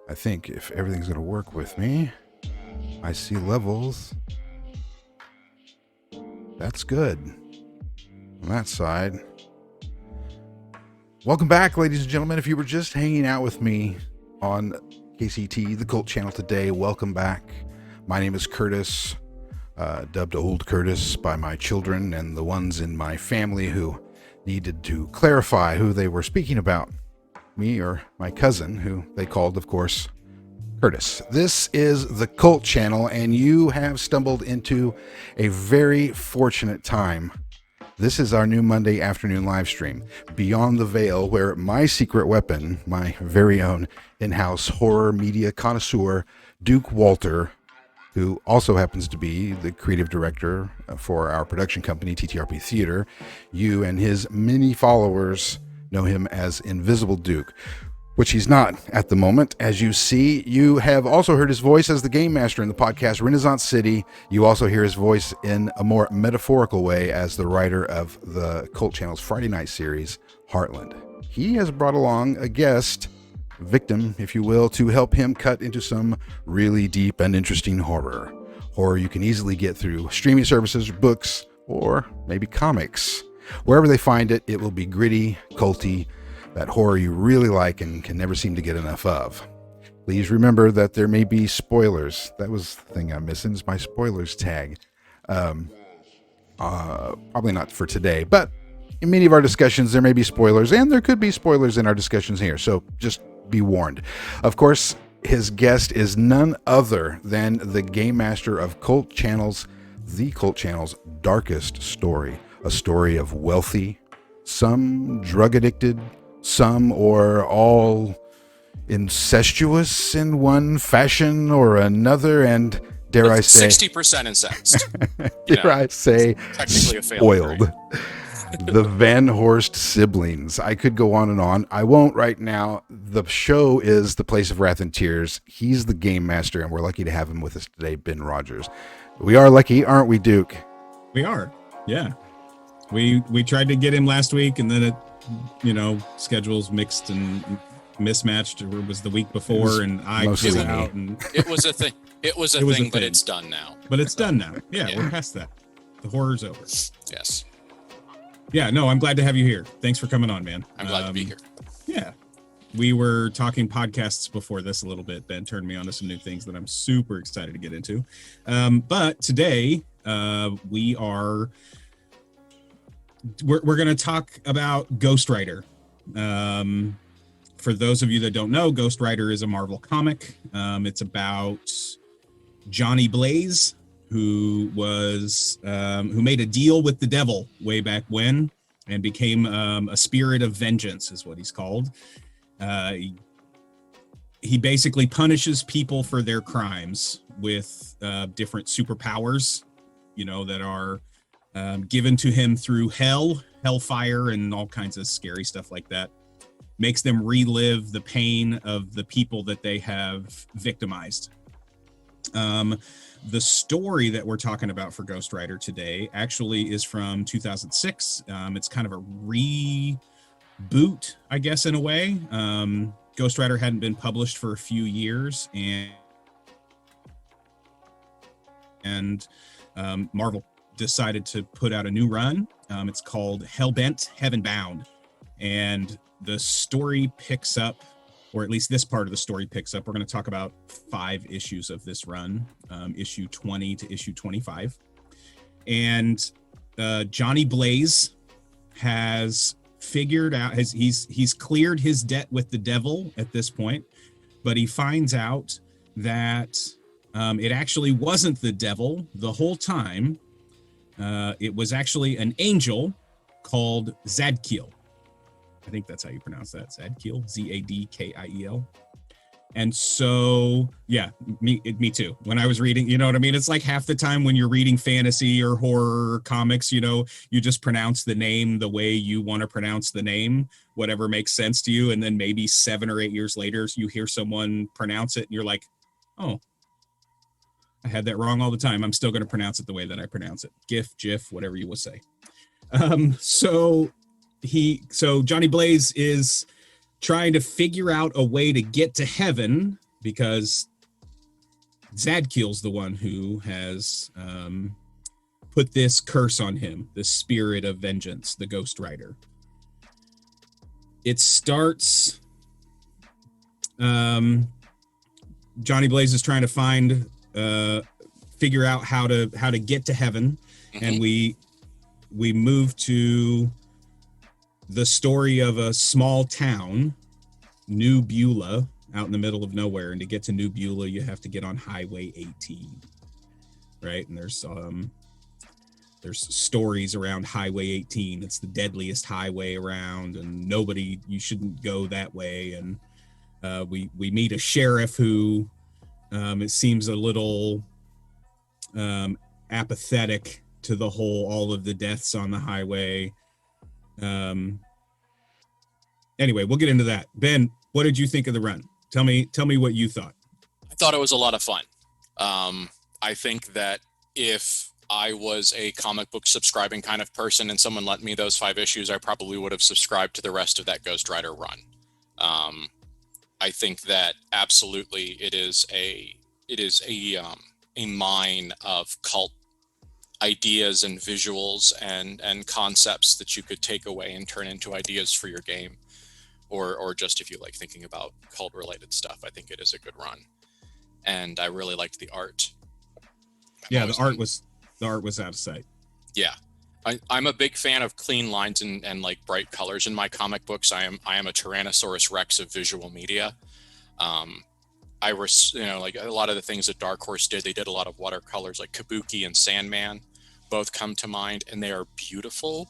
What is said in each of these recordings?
I think if everything's going to work with me, I see levels. That's good. On that side. Welcome back, ladies and gentlemen. If you were just hanging out with me on KCT, the KULT channel today, welcome back. My name is Curtis, dubbed Old Curtis by my children and the ones in my family who needed to clarify who they were speaking about. Me or my cousin, who they called, of course, Curtis. This is the KULT channel, and you have stumbled into a very fortunate time. This is our new Monday afternoon live stream, Beyond the Veil, where my secret weapon, my very own in-house horror media connoisseur, Duke Walter, who also happens to be the creative director for our production company, TTRP Theater. You and his many followers know him as Invisible Duke, which he's not at the moment. As you see, you have also heard his voice as the game master in the podcast Renaissance City. You also hear his voice in a more metaphorical way as the writer of the KULT channel's Friday night series, Heartland. He has brought along a guest, victim, if you will, to help him cut into some really deep and interesting horror. Horror you can easily get through streaming services, books, or maybe comics. Wherever they find it, it will be gritty, culty, that horror you really like and can never seem to get enough of. Please remember that there may be spoilers. That was the thing I'm missing, is my spoilers tag. Probably not for today, but in many of our discussions, there may be spoilers, and there could be spoilers in our discussions here, so just be warned. Of course, his guest is none other than the game master of KULT channel's, the KULT channel's darkest story. A story of wealthy, some drug addicted, some or all incestuous in one fashion or another, and dare I say 60% incest. Dare I say technically spoiled. The Van Horst siblings. I could go on and on. I won't right now. The show is The Place of Wrath and Tears. He's the game master, and we're lucky to have him with us today, Ben Rogers. We are lucky, aren't we, Duke? We are, yeah. We tried to get him last week, and then it, schedules mixed and mismatched. Or it was the week before, and I was out. And it was a thing. It was a thing, but it's done now. But it's done now. Yeah, we're past that. The horror's over. Yes. Yeah, no, I'm glad to have you here. Thanks for coming on, man. I'm glad to be here. Yeah. We were talking podcasts before this a little bit. Ben turned me on to some new things that I'm super excited to get into. But today, we're going to talk about Ghost Rider. For those of you that don't know, Ghost Rider is a Marvel comic. It's about Johnny Blaze, who made a deal with the devil way back when and became a spirit of vengeance, is what he's called. He basically punishes people for their crimes with different superpowers, that are given to him through hellfire, and all kinds of scary stuff like that. Makes them relive the pain of the people that they have victimized. The story that we're talking about for Ghost Rider today actually is from 2006. It's kind of a reboot, I guess, in a way. Ghost Rider hadn't been published for a few years, and Marvel decided to put out a new run. It's called Hellbent Heaven Bound, and the story picks up, or at least this part of the story picks up. We're going to talk about 5 issues of this run, issue 20 to issue 25. And Johnny Blaze has figured out, he's cleared his debt with the devil at this point, but he finds out that it actually wasn't the devil the whole time. It was actually an angel called Zadkiel. I think that's how you pronounce that, Zadkiel, Zadkiel. And so, yeah, me too. When I was reading, you know what I mean? It's like half the time when you're reading fantasy or horror comics, you just pronounce the name the way you want to pronounce the name, whatever makes sense to you. And then maybe 7 or 8 years later, you hear someone pronounce it and you're like, oh, I had that wrong all the time. I'm still going to pronounce it the way that I pronounce it. GIF, whatever you will say. So Johnny Blaze is trying to figure out a way to get to heaven because Zadkiel's the one who has put this curse on him, the spirit of vengeance, the Ghost Rider. It starts. Johnny Blaze is trying to figure out how to get to heaven, and we move to the story of a small town, New Beulah, out in the middle of nowhere. And to get to New Beulah, you have to get on Highway 18, right? And there's stories around Highway 18. It's the deadliest highway around, and you shouldn't go that way. And we meet a sheriff who it seems a little apathetic to all of the deaths on the highway. Anyway, we'll get into that. Ben, what did you think of the run? Tell me what you thought. I thought it was a lot of fun. I think that if I was a comic book subscribing kind of person and someone lent me those 5 issues, I probably would have subscribed to the rest of that Ghost Rider run. I think that absolutely it is a mine of cult ideas and visuals and concepts that you could take away and turn into ideas for your game, or just if you like thinking about cult related stuff. I think it is a good run, and I really liked the art. Yeah, the art was out of sight. Yeah, I'm a big fan of clean lines and like bright colors in my comic books. I am a Tyrannosaurus Rex of visual media. Like a lot of the things that Dark Horse did, they did a lot of watercolors, like Kabuki and Sandman both come to mind, and they are beautiful,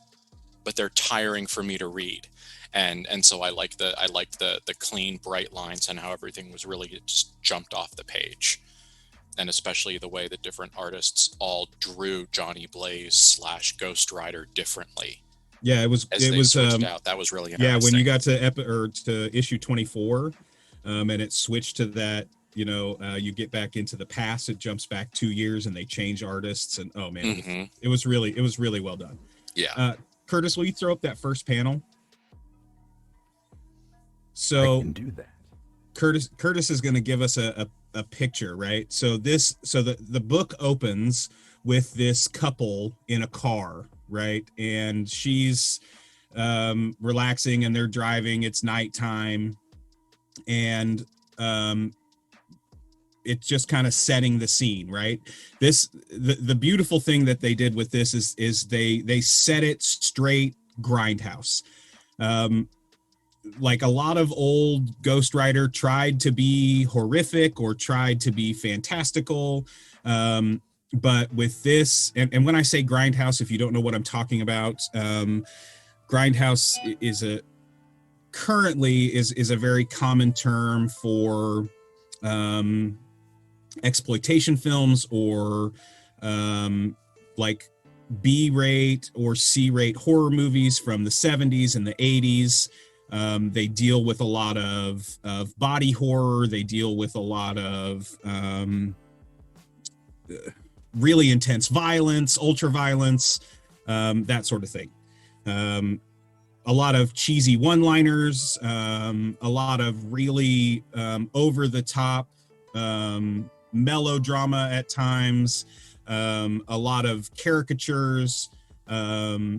but they're tiring for me to read. And so I liked the clean, bright lines and how everything was really just jumped off the page. And especially the way that different artists all drew Johnny Blaze / Ghost Rider differently. Yeah, it was switched out. That was really interesting. Yeah, when you got to issue 24, and it switched to that, you get back into the past, it jumps back 2 years, and they change artists, and oh man, it was really well done. Yeah. Curtis, will you throw up that first panel? So I can do that. Curtis is going to give us a picture, right? So the book opens with this couple in a car, right? And she's relaxing, and they're driving. It's nighttime, and it's just kind of setting the scene, right? The beautiful thing that they did with this is they set it straight Grindhouse. Like a lot of old Ghost Rider tried to be horrific or tried to be fantastical. But with this, and when I say Grindhouse, if you don't know what I'm talking about, Grindhouse is currently a very common term for exploitation films, or like B-rate or C-rate horror movies from the 70s and the 80s. They deal with a lot of body horror. They deal with a lot of really intense violence, ultra violence, that sort of thing. A lot of cheesy one-liners, a lot of really over the top melodrama at times, a lot of caricatures. That's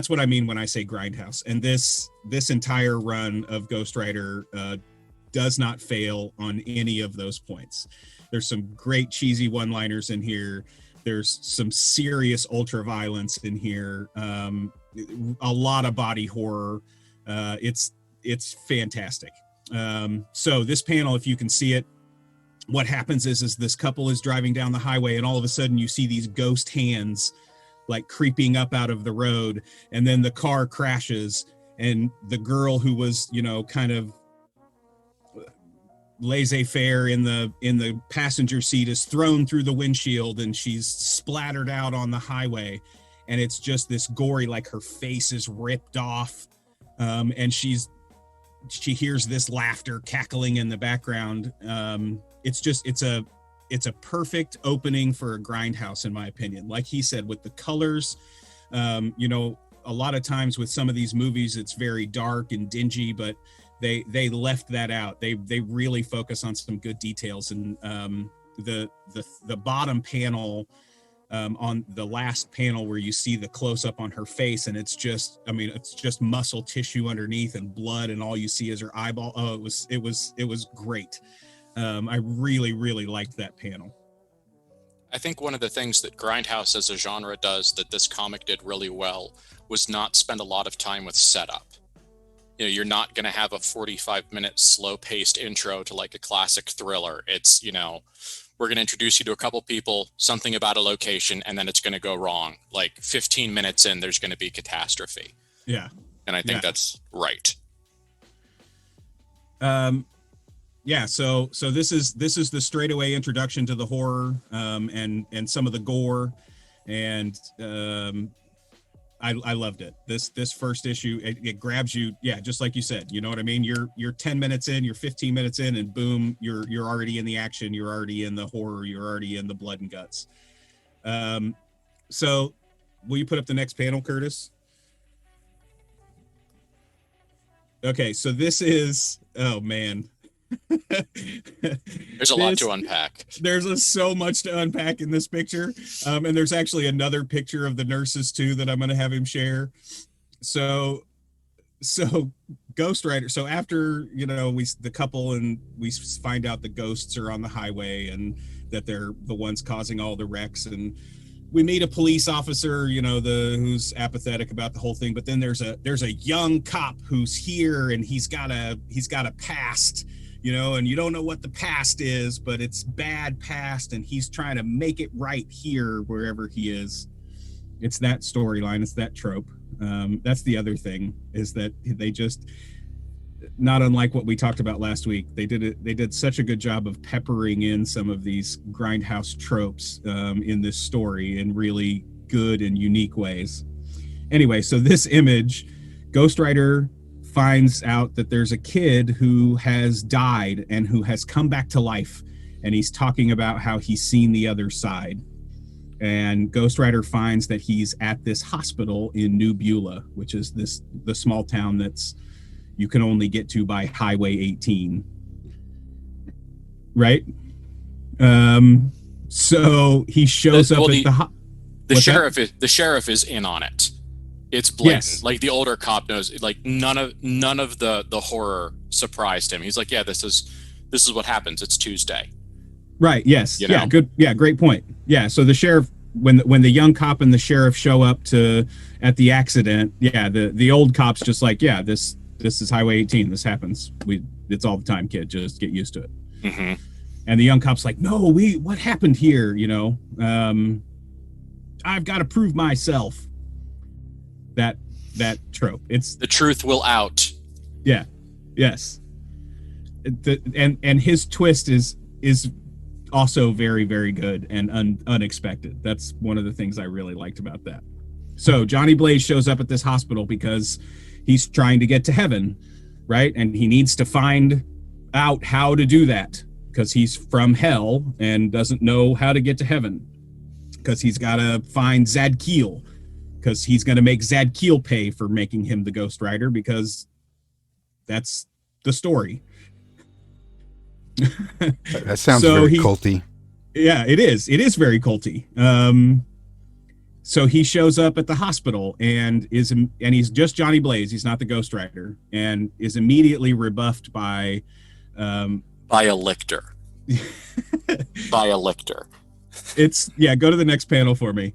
what I mean when I say Grindhouse. And this entire run of Ghost Rider does not fail on any of those points. There's some great cheesy one-liners in here. There's some serious ultra violence in here. A lot of body horror. It's fantastic. So this panel, if you can see it, what happens is this couple is driving down the highway, and all of a sudden you see these ghost hands like creeping up out of the road, and then the car crashes, and the girl who was, kind of laissez-faire in the passenger seat is thrown through the windshield, and she's splattered out on the highway, and it's just this gory, like her face is ripped off, and she hears this laughter cackling in the background. It's a perfect opening for a Grindhouse, in my opinion. Like he said, with the colors, a lot of times with some of these movies, it's very dark and dingy, but they left that out. They really focus on some good details, and the bottom panel, on the last panel where you see the close up on her face, and it's just muscle tissue underneath and blood, and all you see is her eyeball. Oh, it was great. I really liked that panel. I think one of the things that Grindhouse as a genre does that this comic did really well was not spend a lot of time with setup. You know, you're not going to have a 45-minute slow-paced intro to like a classic thriller. It's, you know, we're going to introduce you to a couple people, something about a location, and then it's going to go wrong. Like 15 minutes in, there's going to be catastrophe. Yeah. And I think that's right. Yeah, so this is the straightaway introduction to the horror, and some of the gore, and I loved it. This first issue, it grabs you, yeah, just like you said. You know what I mean? You're 10 minutes in, you're 15 minutes in, and boom, you're already in the action, you're already in the horror, you're already in the blood and guts. So, will you put up the next panel, Curtis? Okay, so this is, oh man. There's a lot to unpack. There's so much to unpack in this picture, and there's actually another picture of the nurses too that I'm going to have him share. So Ghost Rider. So after, you know, the couple, and we find out the ghosts are on the highway and that they're the ones causing all the wrecks, and we meet a police officer, you know, who's apathetic about the whole thing. But then there's a young cop who's here, and he's got a past. You know, and you don't know what the past is, but it's bad past, and he's trying to make it right here wherever he is. It's that storyline. It's that trope. That's the other thing, is that they just, not unlike what we talked about last week, they did such a good job of peppering in some of these Grindhouse tropes in this story in really good and unique ways. Anyway, so this image, Ghost Rider finds out that there's a kid who has died and who has come back to life, and he's talking about how he's seen the other side. And Ghost Rider finds that he's at this hospital in New Beulah, which is the small town that's you can only get to by Highway 18, right? So he shows up at the sheriff is in on it. It's blatant. Yes. Like the older cop knows. Like none of the horror surprised him. He's like, yeah, this is what happens. It's Tuesday. Right. Yes. You know? Yeah. Good. Yeah. Great point. Yeah. So the sheriff, when the young cop and the sheriff show up at the accident, yeah, the old cop's just like, yeah, this is Highway 18. This happens. It's all the time, kid. Just get used to it. Mm-hmm. And the young cop's like, no, what happened here? You know, I've got to prove myself. That trope. It's the truth will out. Yeah. Yes. And his twist is also very, very good and unexpected. That's one of the things I really liked about that. So Johnny Blaze shows up at this hospital because he's trying to get to heaven, right? And he needs to find out how to do that because he's from hell and doesn't know how to get to heaven, because he's got to find Zadkiel, because he's going to make Zadkiel pay for making him the Ghost Rider, because that's the story. That sounds very culty. Yeah, it is. It is very culty. So he shows up at the hospital and he's just Johnny Blaze. He's not the Ghost Rider, and is immediately rebuffed by a lictor. By a lictor. Go to the next panel for me.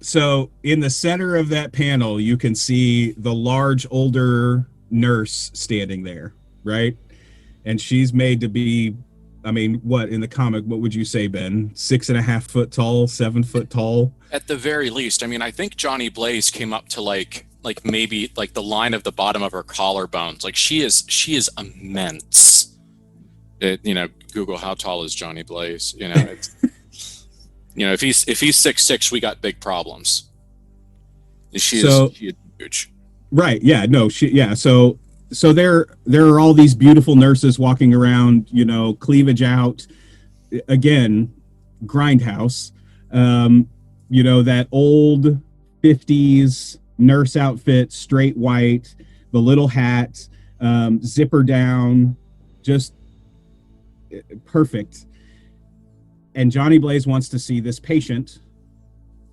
So in the center of that panel, you can see the large older nurse standing there, right? And she's made to be, I mean, what in the comic, what would you say, Ben? 6.5 foot tall, 7 foot tall? At the very least. I mean, I think Johnny Blaze came up to like maybe like the line of the bottom of her collarbones. Like she is immense. You know, Google how tall is Johnny Blaze. You know, it's you know, if he's 6'6", we got big problems. She is huge. Right. Yeah. No. So there are all these beautiful nurses walking around. You know, cleavage out. Again, Grindhouse. You know, that old 50s nurse outfit, straight white, the little hat, zipper down, just perfect. And Johnny Blaze wants to see this patient.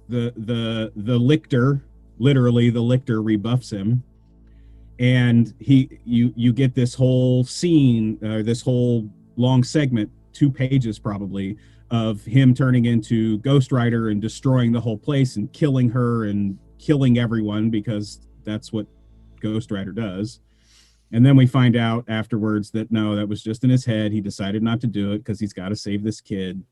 The lictor, literally the lictor, rebuffs him, and you get this whole scene, this whole long segment, 2 pages probably, of him turning into Ghost Rider and destroying the whole place and killing her and killing everyone, because that's what Ghost Rider does. And then we find out afterwards that no, that was just in his head. He decided not to do it because he's got to save this kid.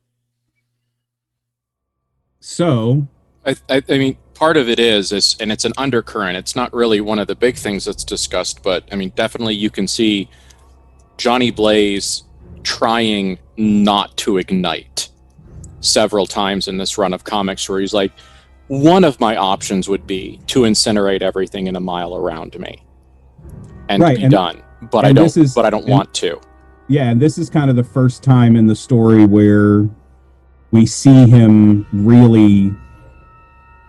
So I mean, part of it is, and it's an undercurrent. It's not really one of the big things that's discussed, but I mean, definitely you can see Johnny Blaze trying not to ignite several times in this run of comics, where he's like, one of my options would be to incinerate everything in a mile around me and be done, but I don't want to. Yeah, and this is kind of the first time in the story where we see him really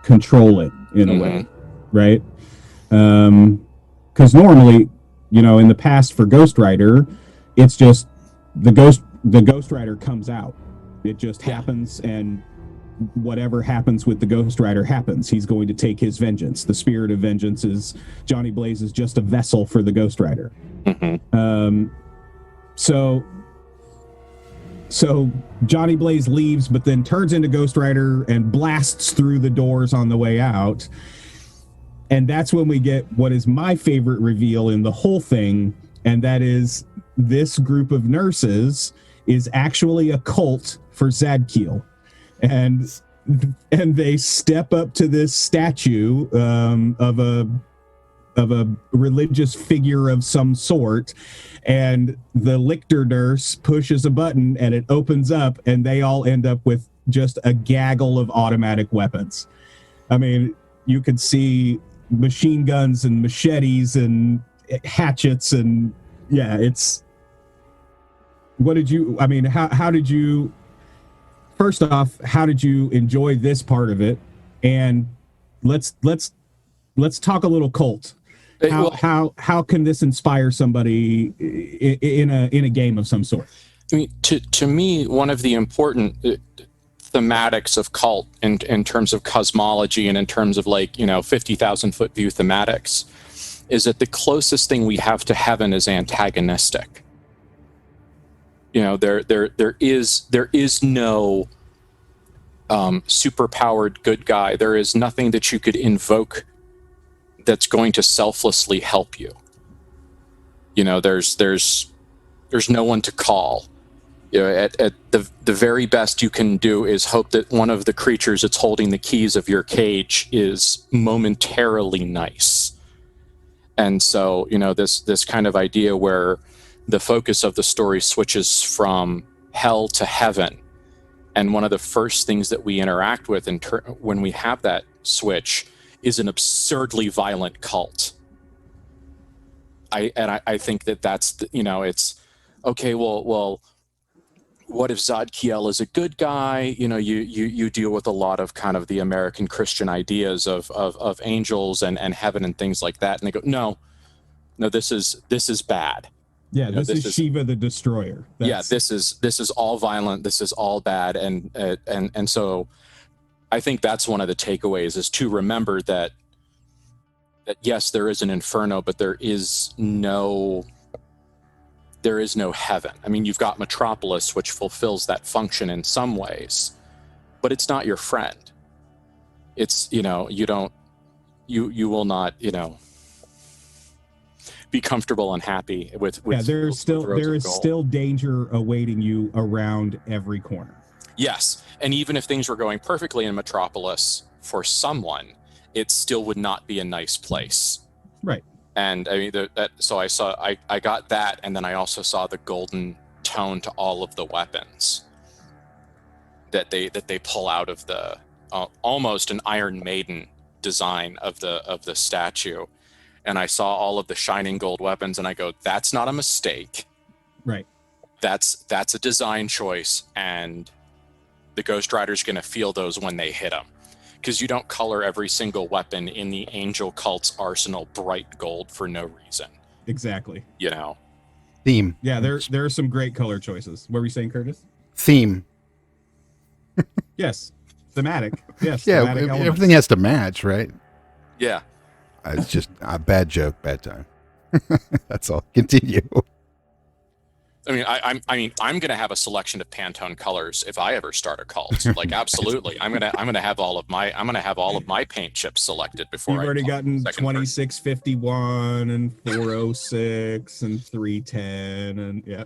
control it in a way, right? Because normally, in the past for Ghost Rider, it's just the Ghost Rider comes out. It just happens, and whatever happens with the Ghost Rider happens. He's going to take his vengeance. The spirit of vengeance is Johnny Blaze is just a vessel for the Ghost Rider. So Johnny Blaze leaves, but then turns into Ghost Rider and blasts through the doors on the way out. And that's when we get what is my favorite reveal in the whole thing, and that is this group of nurses is actually a cult for Zadkiel. And they step up to this statue of a religious figure of some sort, and the lictor nurse pushes a button and it opens up, and they all end up with just a gaggle of automatic weapons. I mean, you could see machine guns and machetes and hatchets, and it's how did you, first off, how did you enjoy this part of it? And let's talk a little cult. How can this inspire somebody in a game of some sort? I mean, to me, one of the important thematics of cult in terms of cosmology and in terms of 50,000 foot view thematics is that the closest thing we have to heaven is antagonistic. There is no superpowered good guy. There is nothing that you could invoke that's going to selflessly help you. There's no one to call. At the very best you can do is hope that one of the creatures that's holding the keys of your cage is momentarily nice. And so, this kind of idea where the focus of the story switches from hell to heaven, and one of the first things that we interact with when we have that switch is an absurdly violent cult. I think that's it's okay. Well, what if Zadkiel is a good guy? You deal with a lot of kind of the American Christian ideas of angels and heaven and things like that, and they go, no, this is bad. Yeah, this is Shiva the Destroyer. This is all violent. This is all bad, and so I think that's one of the takeaways, is to remember that yes, there is an inferno, but there is no heaven. I mean, you've got Metropolis, which fulfills that function in some ways, but it's not your friend. It's, you will not, be comfortable and happy with there is still danger awaiting you around every corner. Yes, and even if things were going perfectly in Metropolis for someone, it still would not be a nice place. Right. And I mean, so I got that, and then I also saw the golden tone to all of the weapons that they pull out of the almost an Iron Maiden design of the statue. And I saw all of the shining gold weapons, and I go, that's not a mistake. Right. That's a design choice, and the Ghost Rider's going to feel those when they hit him. because you don't color every single weapon in the angel cult's arsenal bright gold for no reason. Exactly. You know. Theme. Yeah, there are some great color choices. What were you saying, Curtis? Theme. Yes. Thematic. Yes. Yeah, Thematic everything elements. has to match, right? Yeah. It's just a bad joke, bad time. That's all. Continue. I'm gonna have a selection of Pantone colors if I ever start a cult. Like, absolutely, I'm gonna have all of my paint chips selected before. You've already gotten second 2651 and 406 and 310 and yeah.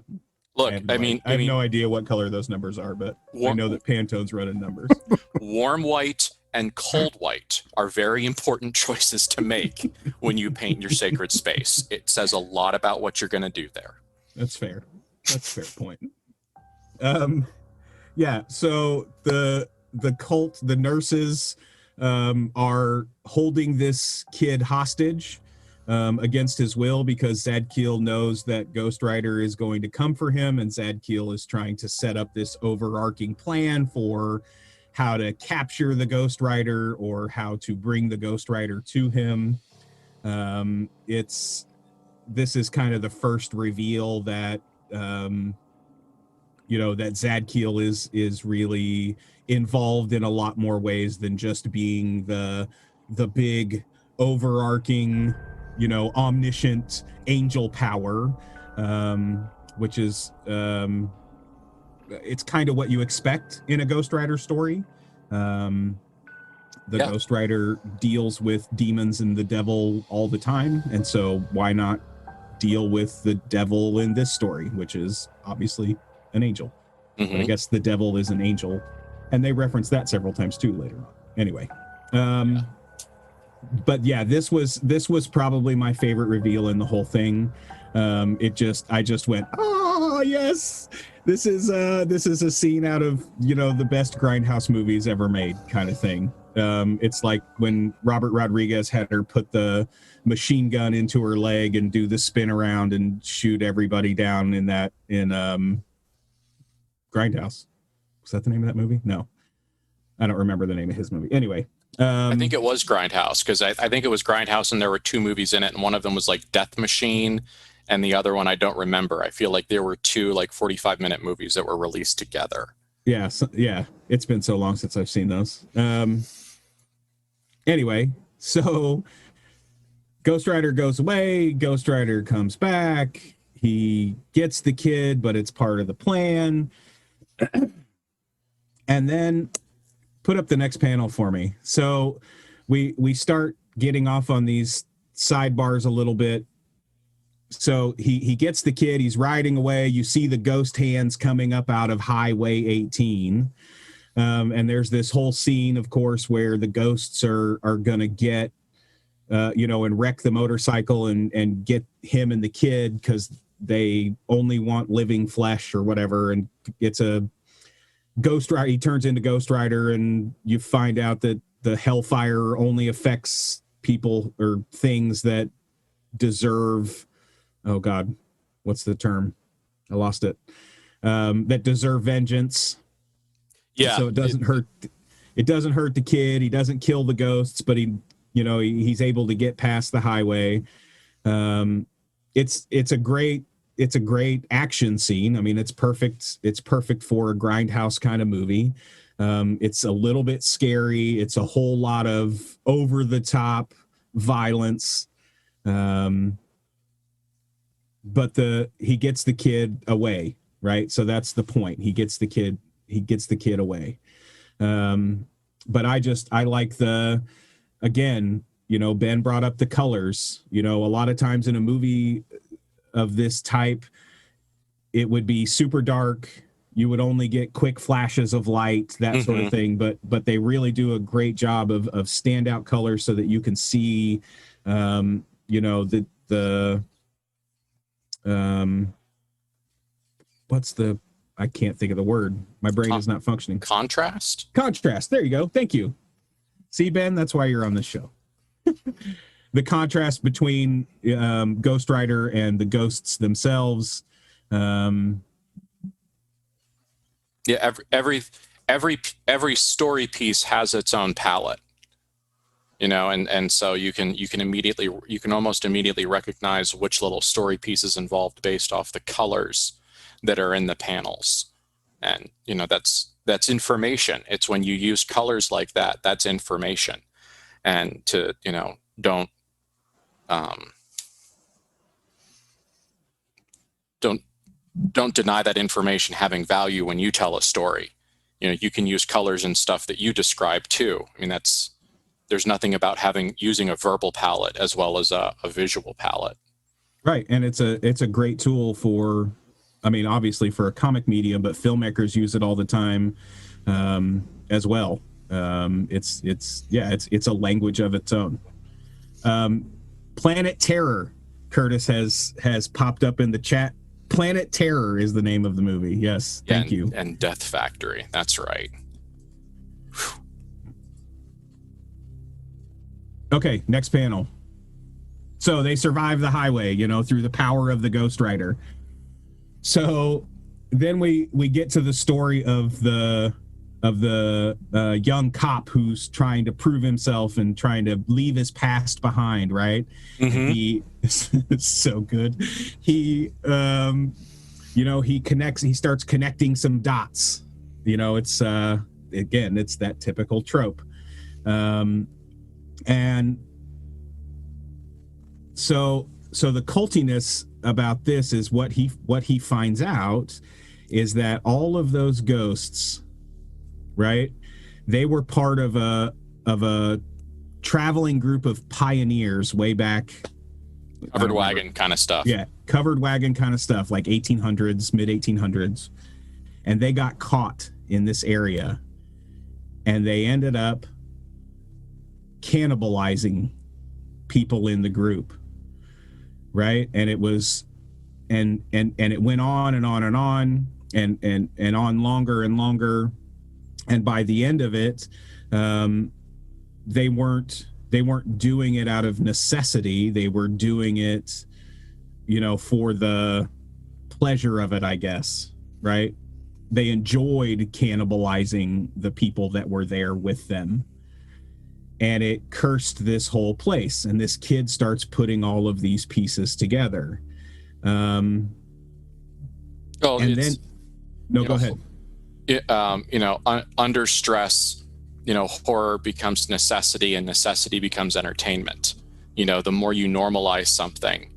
Look, I have no idea what color those numbers are, but I know that Pantone's running numbers. Warm white and cold white are very important choices to make when you paint your sacred space. It says a lot about what you're gonna do there. That's fair. That's a fair point. Yeah, so the cult, the nurses are holding this kid hostage against his will because Zadkiel knows that Ghost Rider is going to come for him, and Zadkiel is trying to set up this overarching plan for how to capture the Ghost Rider or how to bring the Ghost Rider to him. This is kind of the first reveal that that Zadkiel is really involved in a lot more ways than just being the big overarching, omniscient angel power, which is it's kind of what you expect in a Ghost Rider story. Ghost Rider deals with demons and the devil all the time, and so why not deal with the devil in this story, which is obviously an angel. Mm-hmm. But I guess the devil is an angel, and they reference that several times too later on. Anyway, but yeah, this was probably my favorite reveal in the whole thing. I just went, oh yes, this is a scene out of the best Grindhouse movies ever made, kind of thing. It's like when Robert Rodriguez had her put the machine gun into her leg and do the spin around and shoot everybody down in Grindhouse. Was that the name of that movie? No, I don't remember the name of his movie. Anyway, I think it was Grindhouse, because I think it was Grindhouse and there were two movies in it, and one of them was like Death Machine and the other one I don't remember. I feel like there were two like 45-minute movies that were released together. Yeah, it's been so long since I've seen those. Anyway, so Ghost Rider goes away, Ghost Rider comes back, he gets the kid, but it's part of the plan. And then put up the next panel for me. So we start getting off on these sidebars a little bit. So he gets the kid, he's riding away. You see the ghost hands coming up out of Highway 18. And there's this whole scene, of course, where the ghosts are going to get, and wreck the motorcycle and get him and the kid because they only want living flesh or whatever. And it's a Ghost Rider. He turns into Ghost Rider, and you find out that the hellfire only affects people or things that deserve, oh God, what's the term? I lost it. That deserve vengeance. Yeah. So it doesn't hurt the kid. He doesn't kill the ghosts, but he's able to get past the highway. It's a great action scene. I mean, it's perfect. It's perfect for a Grindhouse kind of movie. It's a little bit scary. It's a whole lot of over the top violence. But he gets the kid away, right? So that's the point. He gets the kid away. But I like again, Ben brought up the colors. A lot of times in a movie of this type, it would be super dark. You would only get quick flashes of light, that sort of thing. But they really do a great job of standout colors so that you can see, I can't think of the word. My brain is not functioning. Contrast. There you go. Thank you. See, Ben, that's why you're on this show. The contrast between Ghost Rider and the ghosts themselves. Yeah, every story piece has its own palette, and so you can almost immediately recognize which little story piece is involved based off the colors that are in the panels. And that's information. It's when you use colors like that, that's information. And to don't don't deny that information having value when you tell a story. You can use colors and stuff that you describe too. I mean, there's nothing about using a verbal palette as well as a visual palette. Right. And it's a great tool for, I mean, obviously for a comic medium, but filmmakers use it all the time as well. It's a language of its own. Planet Terror, Curtis has popped up in the chat. Planet Terror is the name of the movie. Yes, thank you. And Death Factory. That's right. Okay, next panel. So they survive the highway, through the power of the Ghost Rider. So then we get to the story of the young cop who's trying to prove himself and trying to leave his past behind, right? Mm-hmm. It's so good. He he starts connecting some dots. It's again, it's that typical trope. And so the cultiness about this is what he finds out is that all of those ghosts, right, they were part of a traveling group of pioneers way back. Covered wagon kind of stuff. Yeah, covered wagon kind of stuff, like 1800s, mid 1800s. And they got caught in this area, and they ended up cannibalizing people in the group, right? And it was, and it went on and on and on, and on longer and longer. And by the end of it, they weren't doing it out of necessity. They were doing it, for the pleasure of it, I guess, right? They enjoyed cannibalizing the people that were there with them. And it cursed this whole place. And this kid starts putting all of these pieces together. Go ahead. Under stress, horror becomes necessity, and necessity becomes entertainment. The more you normalize something,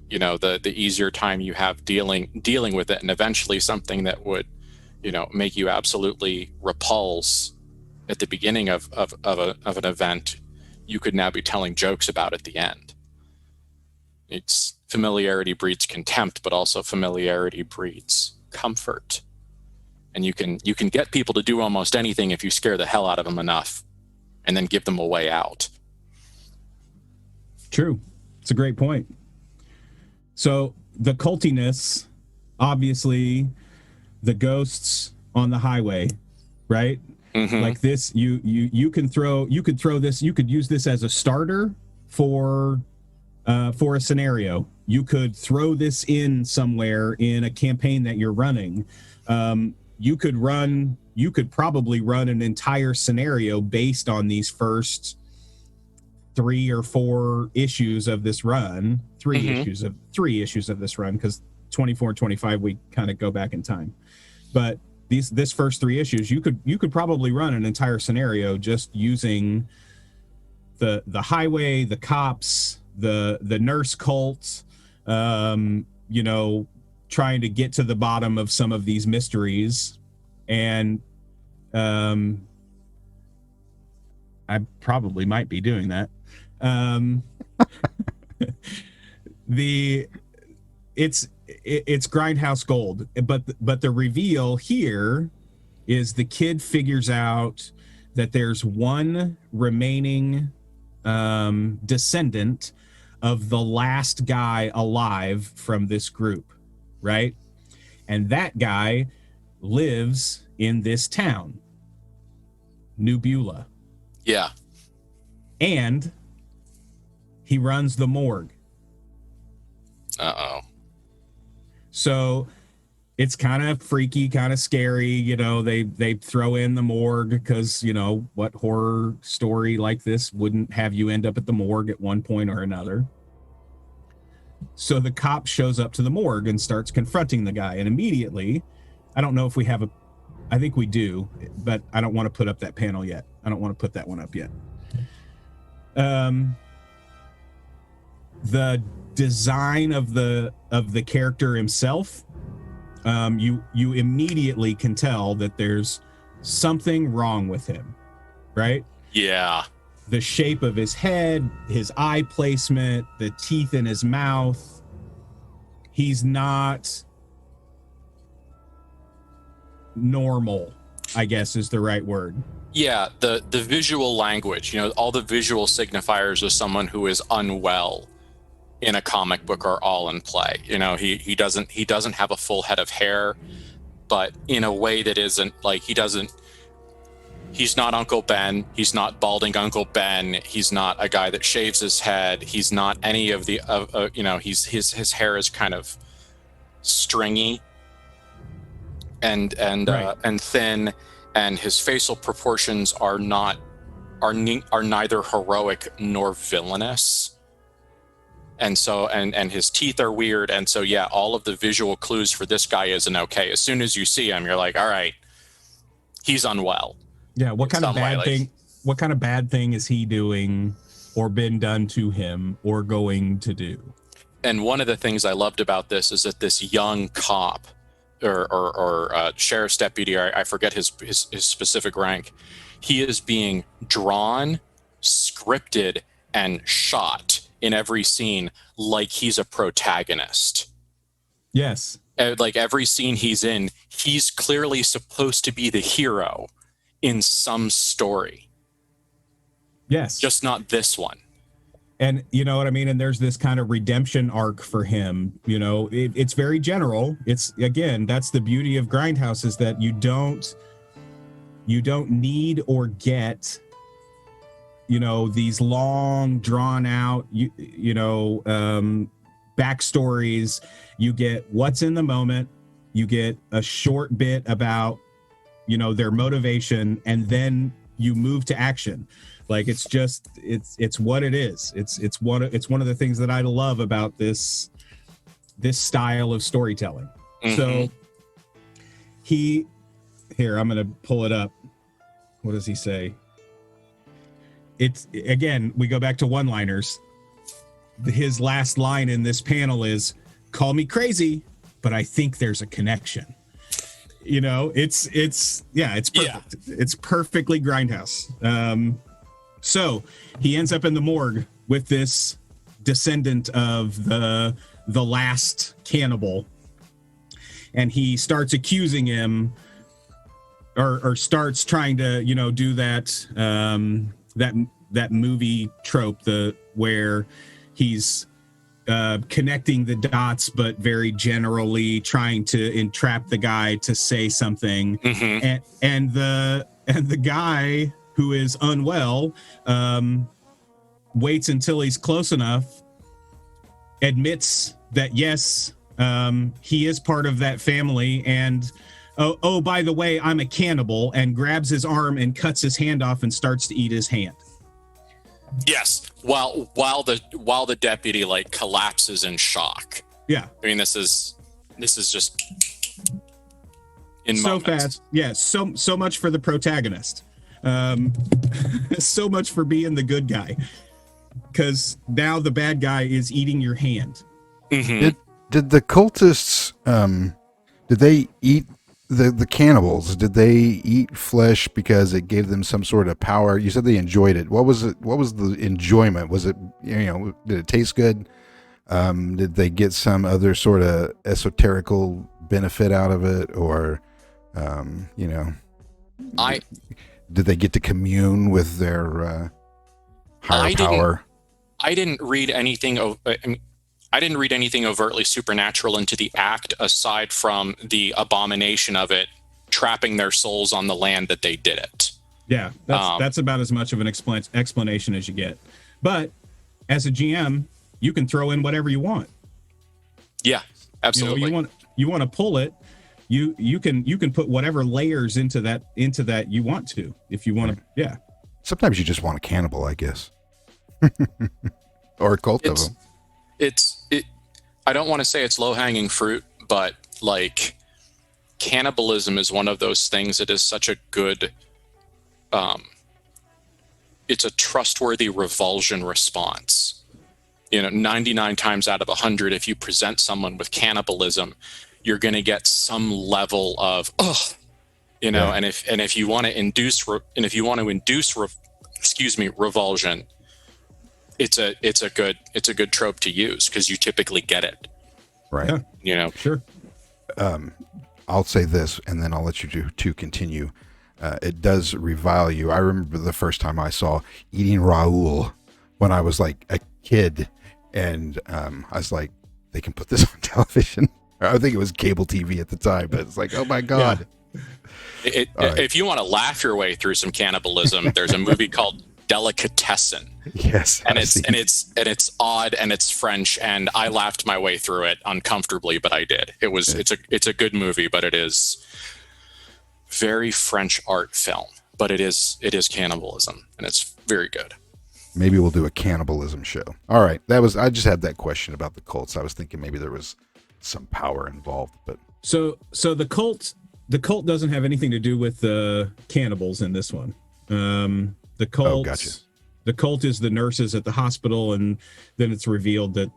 the easier time you have dealing with it, and eventually something that would, make you absolutely repulse at the beginning of an event, you could now be telling jokes about at the end. It's familiarity breeds contempt, but also familiarity breeds comfort. And you can get people to do almost anything if you scare the hell out of them enough, and then give them a way out. True. It's a great point. So the cultiness, obviously, the ghosts on the highway, right? Mm-hmm. Like this, you could use this as a starter for a scenario. You could throw this in somewhere in a campaign that you're running. You could probably run an entire scenario based on these first 3 or 4 issues of this run, three issues of this run, because 24 and 25 we kind of go back in time. But this first 3 issues, you could probably run an entire scenario just using the highway, the cops, the nurse cult, trying to get to the bottom of some of these mysteries. And I probably might be doing that. It's Grindhouse gold, but the reveal here is the kid figures out that there's one remaining descendant of the last guy alive from this group, right? And that guy lives in this town, New Beulah. Yeah. And he runs the morgue. Uh-oh. So it's kind of freaky, kind of scary. You know, they throw in the morgue because, you know, what horror story like this wouldn't have you end up at the morgue at one point or another? So the cop shows up to the morgue and starts confronting the guy. And immediately, I don't know if we have I think we do, but I don't want to put up that panel yet. I don't want to put that one up yet. The design of the character himself, you immediately can tell that there's something wrong with him, right? Yeah. The shape of his head, his eye placement, the teeth in his mouth. He's not normal, I guess is the right word. Yeah, the visual language, you know, all the visual signifiers of someone who is unwell in a comic book are all in play. You know, he doesn't have a full head of hair, but in a way that isn't like he's not Uncle Ben. He's not balding Uncle Ben. He's not a guy that shaves his head. He's not any of the, you know, his hair is kind of stringy and thin, and his facial proportions are neither heroic nor villainous. And so, and his teeth are weird. And so, yeah, all of the visual clues for this guy isn't okay. As soon as you see him, you're like, all right, he's unwell. Yeah, what kind of bad thing is he doing or been done to him or going to do? And one of the things I loved about this is that this young cop or sheriff's deputy, I forget his specific rank, he is being drawn, scripted, and shot in every scene like he's a protagonist. Yes. Like every scene he's in, he's clearly supposed to be the hero in some story. Yes. Just not this one. And you know what I mean? And there's this kind of redemption arc for him. You know, it's very general. It's, again, that's the beauty of Grindhouse, is that you don't need or get, you know, these long drawn out, backstories. You get what's in the moment. You get a short bit about, you know, their motivation, and then you move to action. Like, it's just, it's what it is. It's one of the things that I love about this style of storytelling. Mm-hmm. So I'm going to pull it up. What does he say? It's, again, we go back to one-liners. His last line in this panel is, "Call me crazy, but I think there's a connection." You know, it's perfect. Yeah. It's perfectly Grindhouse. So he ends up in the morgue with this descendant of the last cannibal, and he starts accusing him, or starts trying to, you know, do that that movie trope, where he's connecting the dots, but very generally trying to entrap the guy to say something. Mm-hmm. And the guy who is unwell waits until he's close enough, admits that yes, he is part of that family, and oh, by the way, I'm a cannibal, and grabs his arm and cuts his hand off and starts to eat his hand. Yes, while the deputy like collapses in shock. Yeah, I mean, this is just in so moments. fast. Yeah, so much for the protagonist. So much for being the good guy, because now the bad guy is eating your hand. Mm-hmm. Did the cultists did they eat the cannibals? Did they eat flesh because it gave them some sort of power? You said they enjoyed it. What was it? What was the enjoyment? Was it, you know, did it taste good? Did they get some other sort of esoterical benefit out of it, or you know, did they get to commune with their higher power? I didn't read anything overtly supernatural into the act, aside from the abomination of it trapping their souls on the land that they did it. Yeah, that's about as much of an explanation as you get. But as a GM, you can throw in whatever you want. Yeah, absolutely. You want to pull it. you can put whatever layers into that you want to, if you want to. Yeah. Sometimes you just want a cannibal, I guess. Or a cult of them. I don't want to say it's low-hanging fruit, but like cannibalism is one of those things that is such a good it's a trustworthy revulsion response. 99 times out of 100, if you present someone with cannibalism, you're going to get some level of Yeah. and if you want to induce revulsion, it's a good trope to use because you typically get it. Right. Yeah. Sure. I'll say this, and then I'll let you two continue. It does revile you. I remember the first time I saw Eating Raoul when I was like a kid, and I was like, they can put this on television. I think it was cable TV at the time, but it's like, oh my God. Yeah. Right. If you want to laugh your way through some cannibalism, there's a movie called Delicatessen. Yes. And it's odd and it's French, and I laughed my way through it uncomfortably, but I did. It's a good movie, but it is very French art film, but it is cannibalism, and it's very good. Maybe we'll do a cannibalism show. All right. I just had that question about the cults. I was thinking maybe there was some power involved, but So the cult doesn't have anything to do with the cannibals in this one. The cult, oh, gotcha. The cult is the nurses at the hospital, and then it's revealed that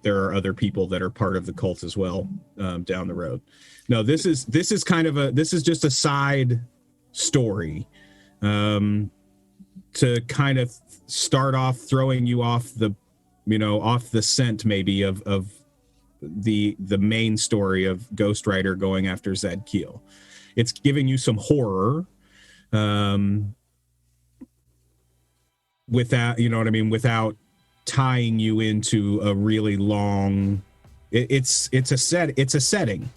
there are other people that are part of the cult as well down the road. No, this is just a side story to kind of start off throwing you off the scent maybe of the main story of Ghost Rider going after Zed Keel. It's giving you some horror without, without tying you into a really long. It's a setting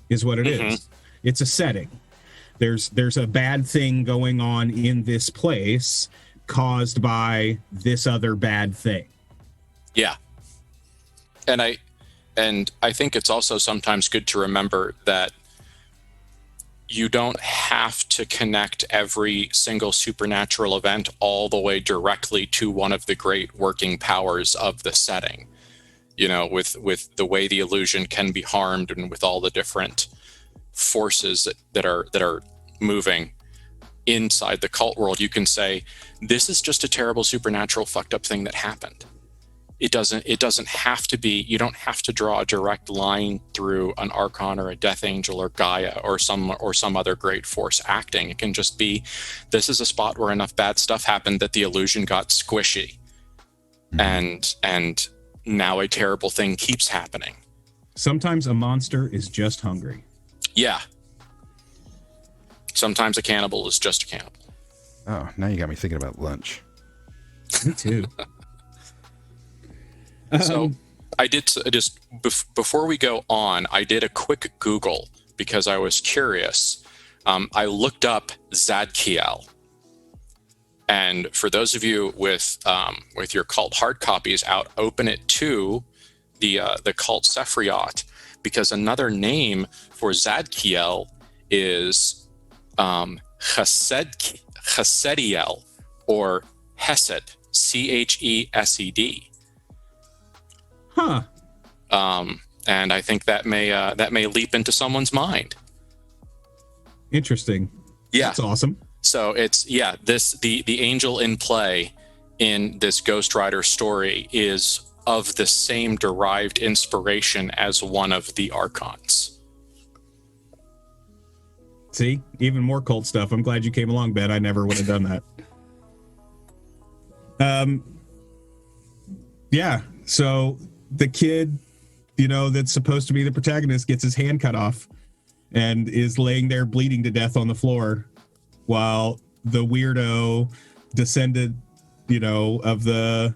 is what it is. It's a setting. There's a bad thing going on in this place caused by this other bad thing. Yeah. And I think it's also sometimes good to remember that you don't have to connect every single supernatural event all the way directly to one of the great working powers of the setting. With the way the illusion can be harmed, and with all the different forces that are moving inside the cult world, you can say this is just a terrible supernatural fucked up thing that happened. It doesn't have to be. You don't have to draw a direct line through an Archon or a Death Angel or Gaia or some other great force acting. It can just be, this is a spot where enough bad stuff happened that the illusion got squishy, and now a terrible thing keeps happening. Sometimes a monster is just hungry. Yeah. Sometimes a cannibal is just a cannibal. Oh, now you got me thinking about lunch. Me too. So I did just before we go on, I did a quick Google because I was curious. I looked up Zadkiel, and for those of you with your cult hard copies out, open it to the cult Sephriot, because another name for Zadkiel is Chesediel, or Hesed, Chesed. Huh. And I think that may leap into someone's mind. Interesting. Yeah. That's awesome. So it's the angel in play in this Ghost Rider story is of the same derived inspiration as one of the Archons. See, even more cult stuff. I'm glad you came along, Ben. I never would have done that. Yeah. So the kid, that's supposed to be the protagonist, gets his hand cut off and is laying there bleeding to death on the floor, while the weirdo descendant, of the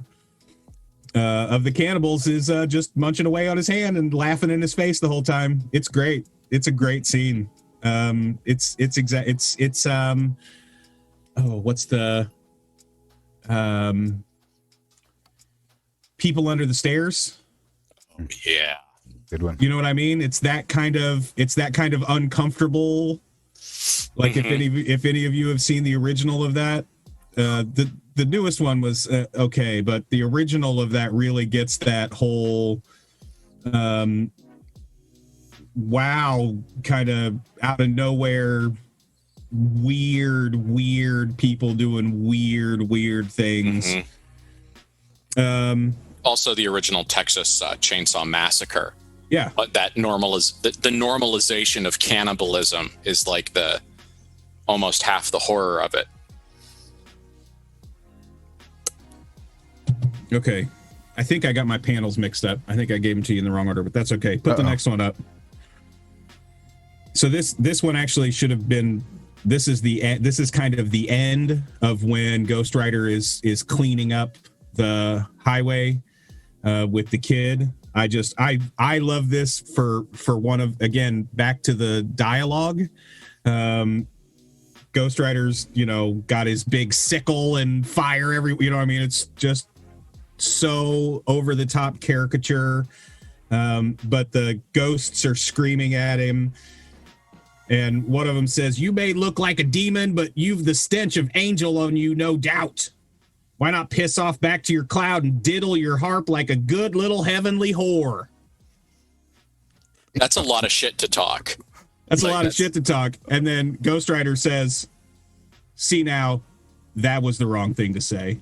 cannibals is just munching away on his hand and laughing in his face the whole time. It's great. It's a great scene. What's the People Under the Stairs? Yeah. Good one. You know what I mean? It's that kind of uncomfortable. Like if any of you have seen the original of that, the newest one was okay, but the original of that really gets that whole wow, kind of out of nowhere, weird people doing weird things. Also, the original Texas Chainsaw Massacre. Yeah, But that the normalization of cannibalism is like the almost half the horror of it. Okay. I think I got my panels mixed up. I think I gave them to you in the wrong order, but that's okay. Put the next one up. So this one actually should have been. This is kind of the end of when Ghost Rider is cleaning up the highway with the kid. I love this for one of, again, back to the dialogue. Ghost Rider's, got his big sickle and fire it's just so over the top caricature. But the ghosts are screaming at him. And one of them says, "You may look like a demon, but you've the stench of angel on you, no doubt. Why not piss off back to your cloud and diddle your harp like a good little heavenly whore?" That's a lot of shit to talk. That's a lot of shit to talk. And then Ghost Rider says, "See now, that was the wrong thing to say."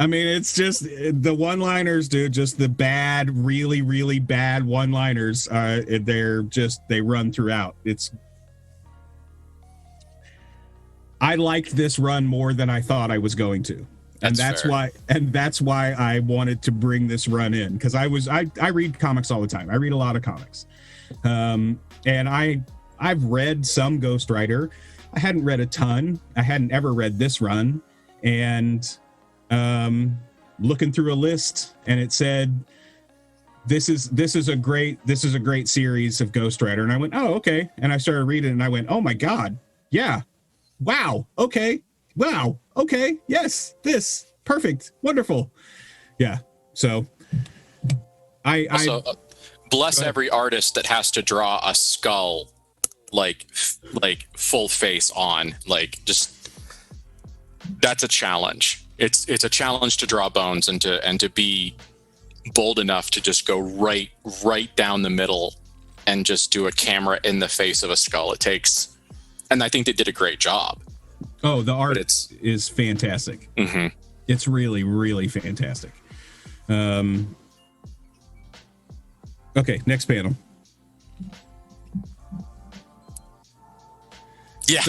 I mean, it's just the one-liners, dude, just the bad, really bad one-liners. They run throughout. I liked this run more than I thought I was going to. That's why I wanted to bring this run in, because I read comics all the time. I read a lot of comics. And I've read some Ghost Rider. I hadn't read a ton. I hadn't ever read this run. And looking through a list, and it said this is a great series of Ghost Rider, and I went, oh, okay. And I started reading, and I went, oh my god, yeah, wow, okay, yes, this perfect, wonderful, yeah. So bless every artist that has to draw a skull like full face on, like, just, that's a challenge. It's a challenge to draw bones and to be bold enough to just go right down the middle and just do a camera in the face of a skull. It takes, and I think they did a great job. Oh, the art is fantastic. Mm-hmm. It's really fantastic. Okay, next panel. Yeah.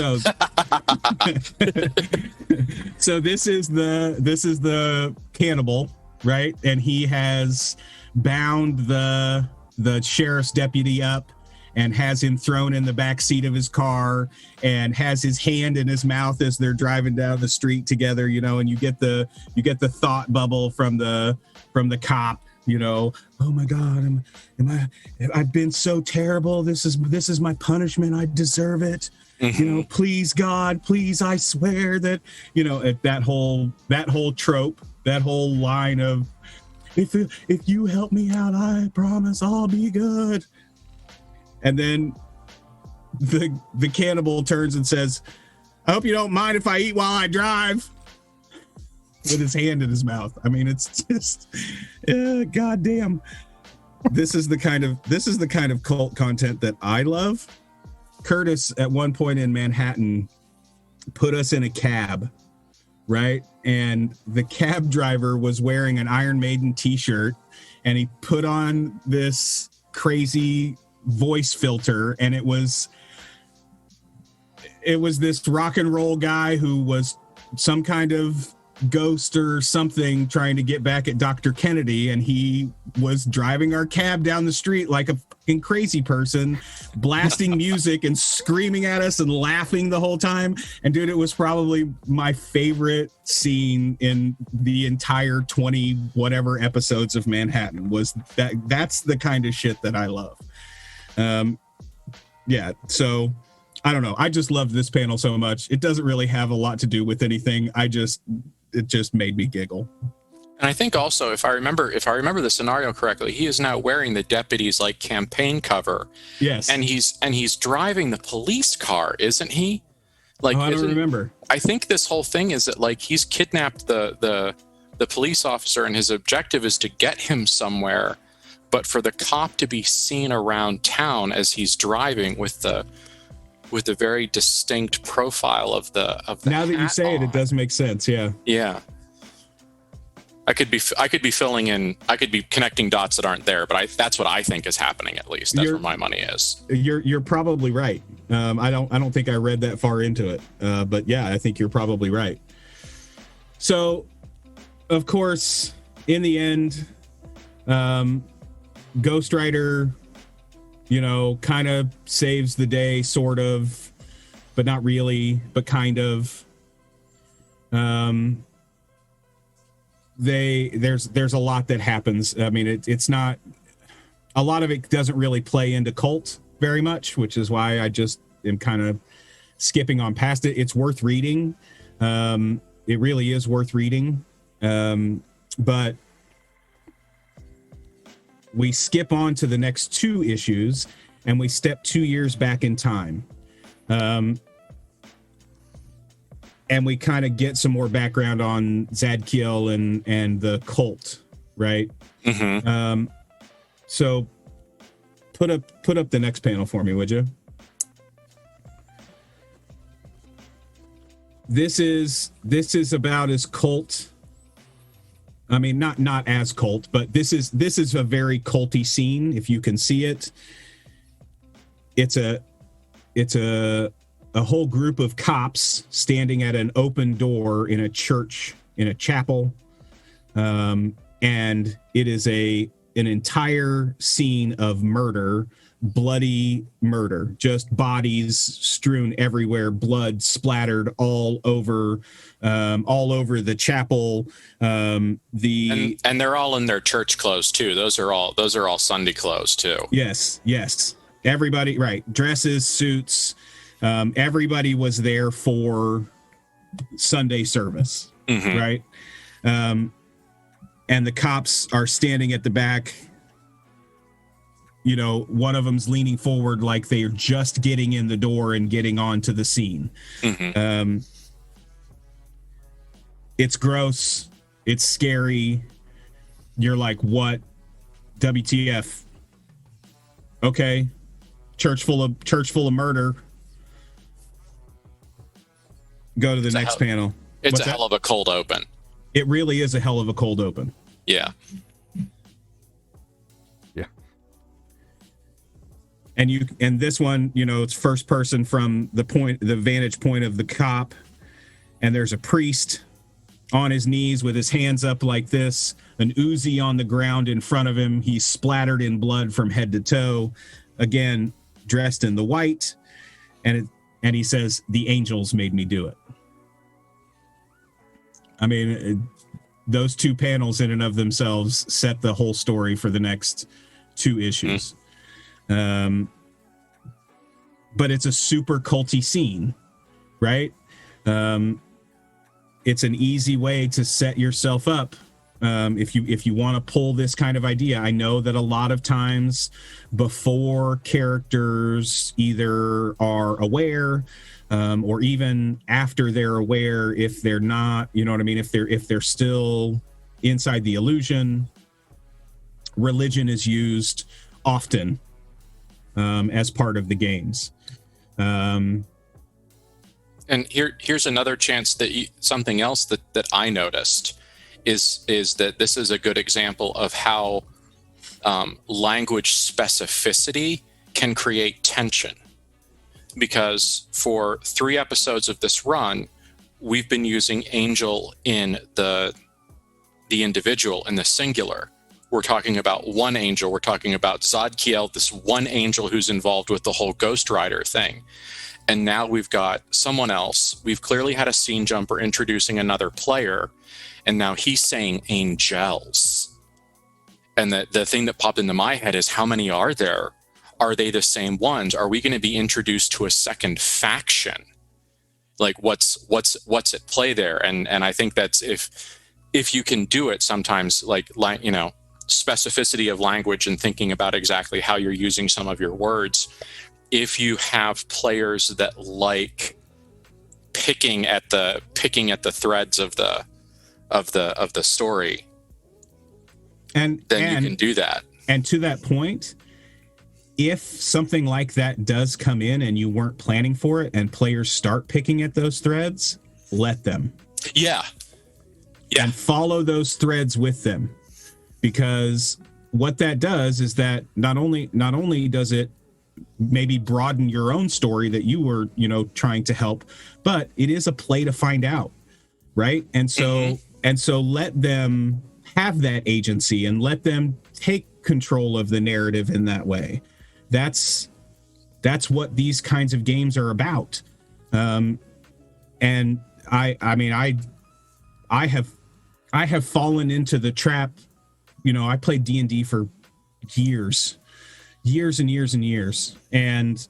So this is the cannibal, right? And he has bound the sheriff's deputy up and has him thrown in the back seat of his car and has his hand in his mouth as they're driving down the street together, and you get the thought bubble from the cop, oh my god, I've been so terrible. This is my punishment. I deserve it. Mm-hmm. Please God, please, I swear that, that whole trope, that whole line of, if you help me out, I promise I'll be good. And then the cannibal turns and says, "I hope you don't mind if I eat while I drive," with his hand in his mouth. I mean, it's just, goddamn. This is the kind of cult content that I love. Curtis, at one point in Manhattan, put us in a cab, right? And the cab driver was wearing an Iron Maiden t-shirt, and he put on this crazy voice filter, and it was this rock and roll guy who was some kind of ghost or something trying to get back at Dr. Kennedy, and he was driving our cab down the street like a fucking crazy person, blasting music and screaming at us and laughing the whole time. And dude, it was probably my favorite scene in the entire 20 whatever episodes of Manhattan. Was that's the kind of shit that I love. Yeah, so I don't know, I just loved this panel so much. It doesn't really have a lot to do with anything. It just made me giggle. And I think also, if I remember the scenario correctly, he is now wearing the deputy's like campaign cover. Yes. And he's driving the police car, isn't he? Like, I don't remember. I think this whole thing is that like he's kidnapped the police officer, and his objective is to get him somewhere, but for the cop to be seen around town as he's driving with the very distinct profile of the now that you say on. it does make sense. Yeah. Yeah. I could be filling in. I could be connecting dots that aren't there, but that's what I think is happening. At least that's where my money is. You're probably right. I don't think I read that far into it, but yeah, I think you're probably right. So, of course, in the end, Ghost Rider, kind of saves the day, sort of, but not really, but kind of. There's a lot that happens. I mean, it's not, a lot of it doesn't really play into KULT very much, which is why I just am kind of skipping on past it. It's worth reading. It really is worth reading. But we skip on to the next 2 issues, and we step 2 years back in time. And we kind of get some more background on Zadkiel and the KULT, right? Mm-hmm. So put up the next panel for me, would you? This is about as KULT. I mean, not as KULT, but this is a very culty scene. If you can see it, it's a whole group of cops standing at an open door in a church, in a chapel, and it is an entire scene of murder, bloody murder, just bodies strewn everywhere, blood splattered all over the chapel. And they're all in their church clothes too. Those are all Sunday clothes too. Yes. Everybody, right? Dresses, suits. Everybody was there for Sunday service, mm-hmm. right? And the cops are standing at the back. One of them's leaning forward like they're just getting in the door and getting onto the scene. Mm-hmm. It's gross. It's scary. You're like, what? WTF? Okay. Church full of murder. Go to the next panel. It's a hell of a cold open. It really is a hell of a cold open. Yeah. And this one, it's first person from the vantage point of the cop, and there's a priest on his knees with his hands up like this, an Uzi on the ground in front of him. He's splattered in blood from head to toe, again dressed in the white, and he says, "The angels made me do it." I mean, those 2 panels in and of themselves set the whole story for the next 2 issues. But it's a super culty scene, right? It's an easy way to set yourself up. If you want to pull this kind of idea. I know that a lot of times before characters either are aware, or even after they're aware, if they're not, what I mean? If they're still inside the illusion, religion is used often as part of the games. And here's another chance that something else that I noticed is that this is a good example of how language specificity can create tension. Because for 3 episodes of this run, we've been using angel in the individual, in the singular. We're talking about one angel. We're talking about Zadkiel, this one angel who's involved with the whole Ghost Rider thing. And now we've got someone else. We've clearly had a scene jumper introducing another player. And now he's saying angels. And the thing that popped into my head is, how many are there? Are they the same ones? Are we going to be introduced to a second faction? Like what's at play there? And I think that's if you can do it, sometimes like specificity of language and thinking about exactly how you're using some of your words. If you have players that like picking at the threads of the story, and then you can do that. And to that point, if something like that does come in and you weren't planning for it and players start picking at those threads, let them. Yeah. And follow those threads with them, because what that does is that not only does it maybe broaden your own story that you were, trying to help, but it is a play to find out, right? And so let them have that agency and let them take control of the narrative in that way. That's what these kinds of games are about. And I have fallen into the trap. I played D&D for years and years and years. And,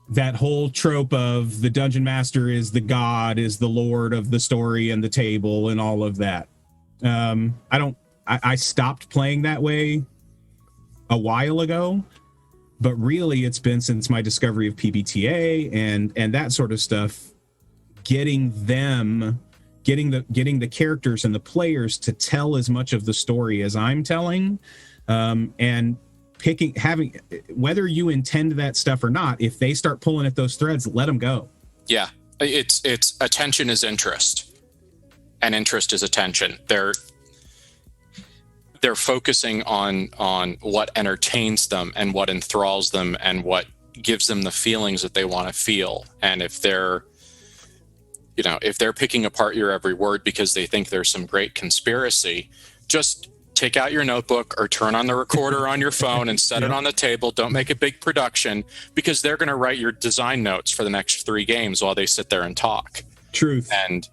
that whole trope of the dungeon master is the god, is the lord of the story and the table and all of that. I stopped playing that way a while ago, but really it's been since my discovery of PBTA and that sort of stuff, getting the characters and the players to tell as much of the story as I'm telling, and having, whether you intend that stuff or not, if they start pulling at those threads, let them go. Yeah. It's attention is interest, and interest is attention. They're focusing on what entertains them and what enthralls them and what gives them the feelings that they want to feel. And if they're picking apart your every word because they think there's some great conspiracy, just take out your notebook or turn on the recorder on your phone and set it on the table. Don't make a big production, because they're going to write your design notes for the next 3 games while they sit there and talk. Truth. And,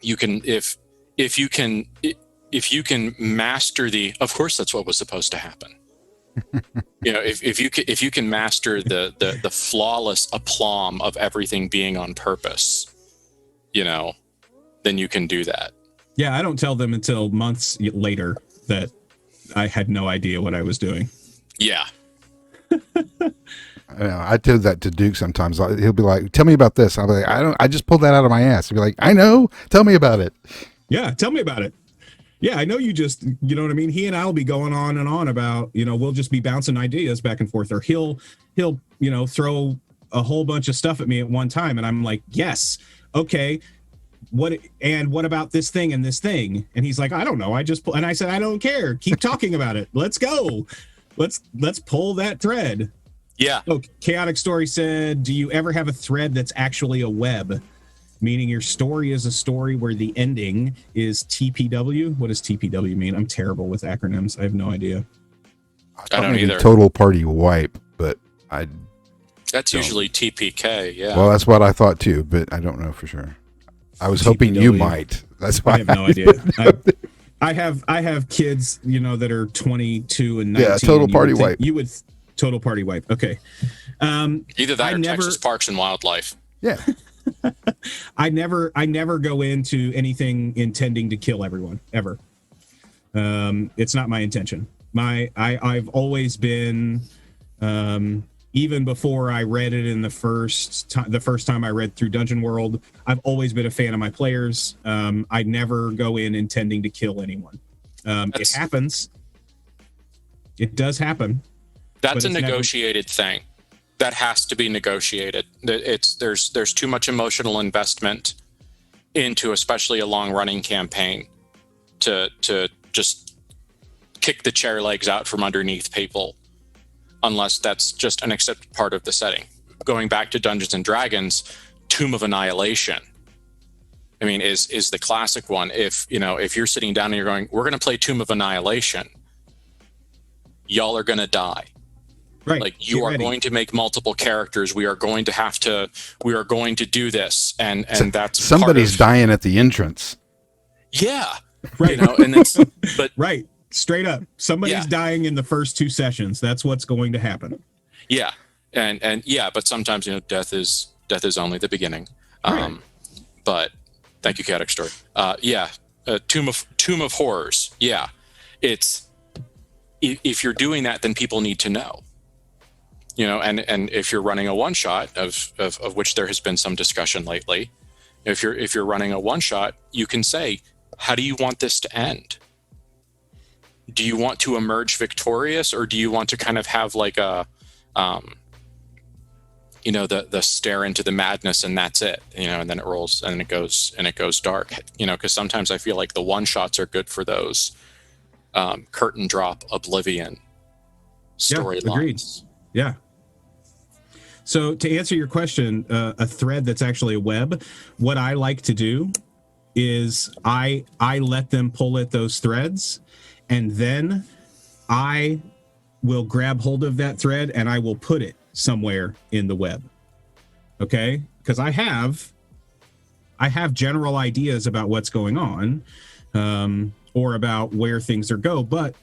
you can, if you can master of course, that's what was supposed to happen. If you can master the flawless aplomb of everything being on purpose, then you can do that. Yeah, I don't tell them until months later that I had no idea what I was doing. Yeah. I do that to Duke sometimes. He'll be like, "Tell me about this." I'll be like, I just pulled that out of my ass." He'll be like, "I know. Tell me about it." Yeah, tell me about it. Yeah, I know you just, you know what I mean? He and I will be going on and on about, we'll just be bouncing ideas back and forth, or he'll throw a whole bunch of stuff at me at one time. And I'm like, yes, okay. What about this thing and this thing? And he's like, I don't know. And I said, I don't care. Keep talking about it. Let's go. Let's pull that thread. Yeah. Oh, Chaotic Story said, do you ever have a thread that's actually a web? Meaning your story is a story where the ending is TPW. What does TPW mean? I'm terrible with acronyms. I have no idea. I don't either. Total party wipe, but that's usually TPK. Yeah. Well, that's what I thought too, but I don't know for sure. I was hoping you might. That's why I have no idea. I have kids, that are 22 and 19. Yeah, total party wipe. You would total party wipe. Okay. Either that or Texas Parks and Wildlife. Yeah. I never go into anything intending to kill everyone ever. It's not my intention. I've always been, even before I read it in the first time I read through Dungeon World, I've always been a fan of my players. I never go in intending to kill anyone. It happens. It does happen. That's a negotiated thing. That has to be negotiated. There's too much emotional investment into, especially a long running campaign, to just kick the chair legs out from underneath people, unless that's just an accepted part of the setting. Going back to Dungeons and Dragons, Tomb of Annihilation, I mean, is the classic one. If you're sitting down and you're going, we're going to play Tomb of Annihilation, y'all are going to die. Right. Like, you are going to make multiple characters. We are going to do this. And that's somebody's dying at the entrance. Yeah. Right. But right. Straight up. Somebody's dying in the first 2 sessions. That's what's going to happen. Yeah. And yeah, but sometimes, death is only the beginning. Right. But Thank you, Chaotic Story. Tomb of Horrors. Yeah, it's if you're doing that, then people need to know. And if you're running a one shot of which there has been some discussion lately, if you're running a one shot, you can say, how do you want this to end? Do you want to emerge victorious, or do you want to kind of have like a the stare into the madness and that's it, and then it rolls and it goes dark, because sometimes I feel like the one shots are good for those curtain drop oblivion storylines. Yeah, agreed. Yeah. So to answer your question, a thread that's actually a web, what I like to do is I let them pull at those threads, and then I will grab hold of that thread and I will put it somewhere in the web. Okay? Because I have general ideas about what's going on, or about where things are go, but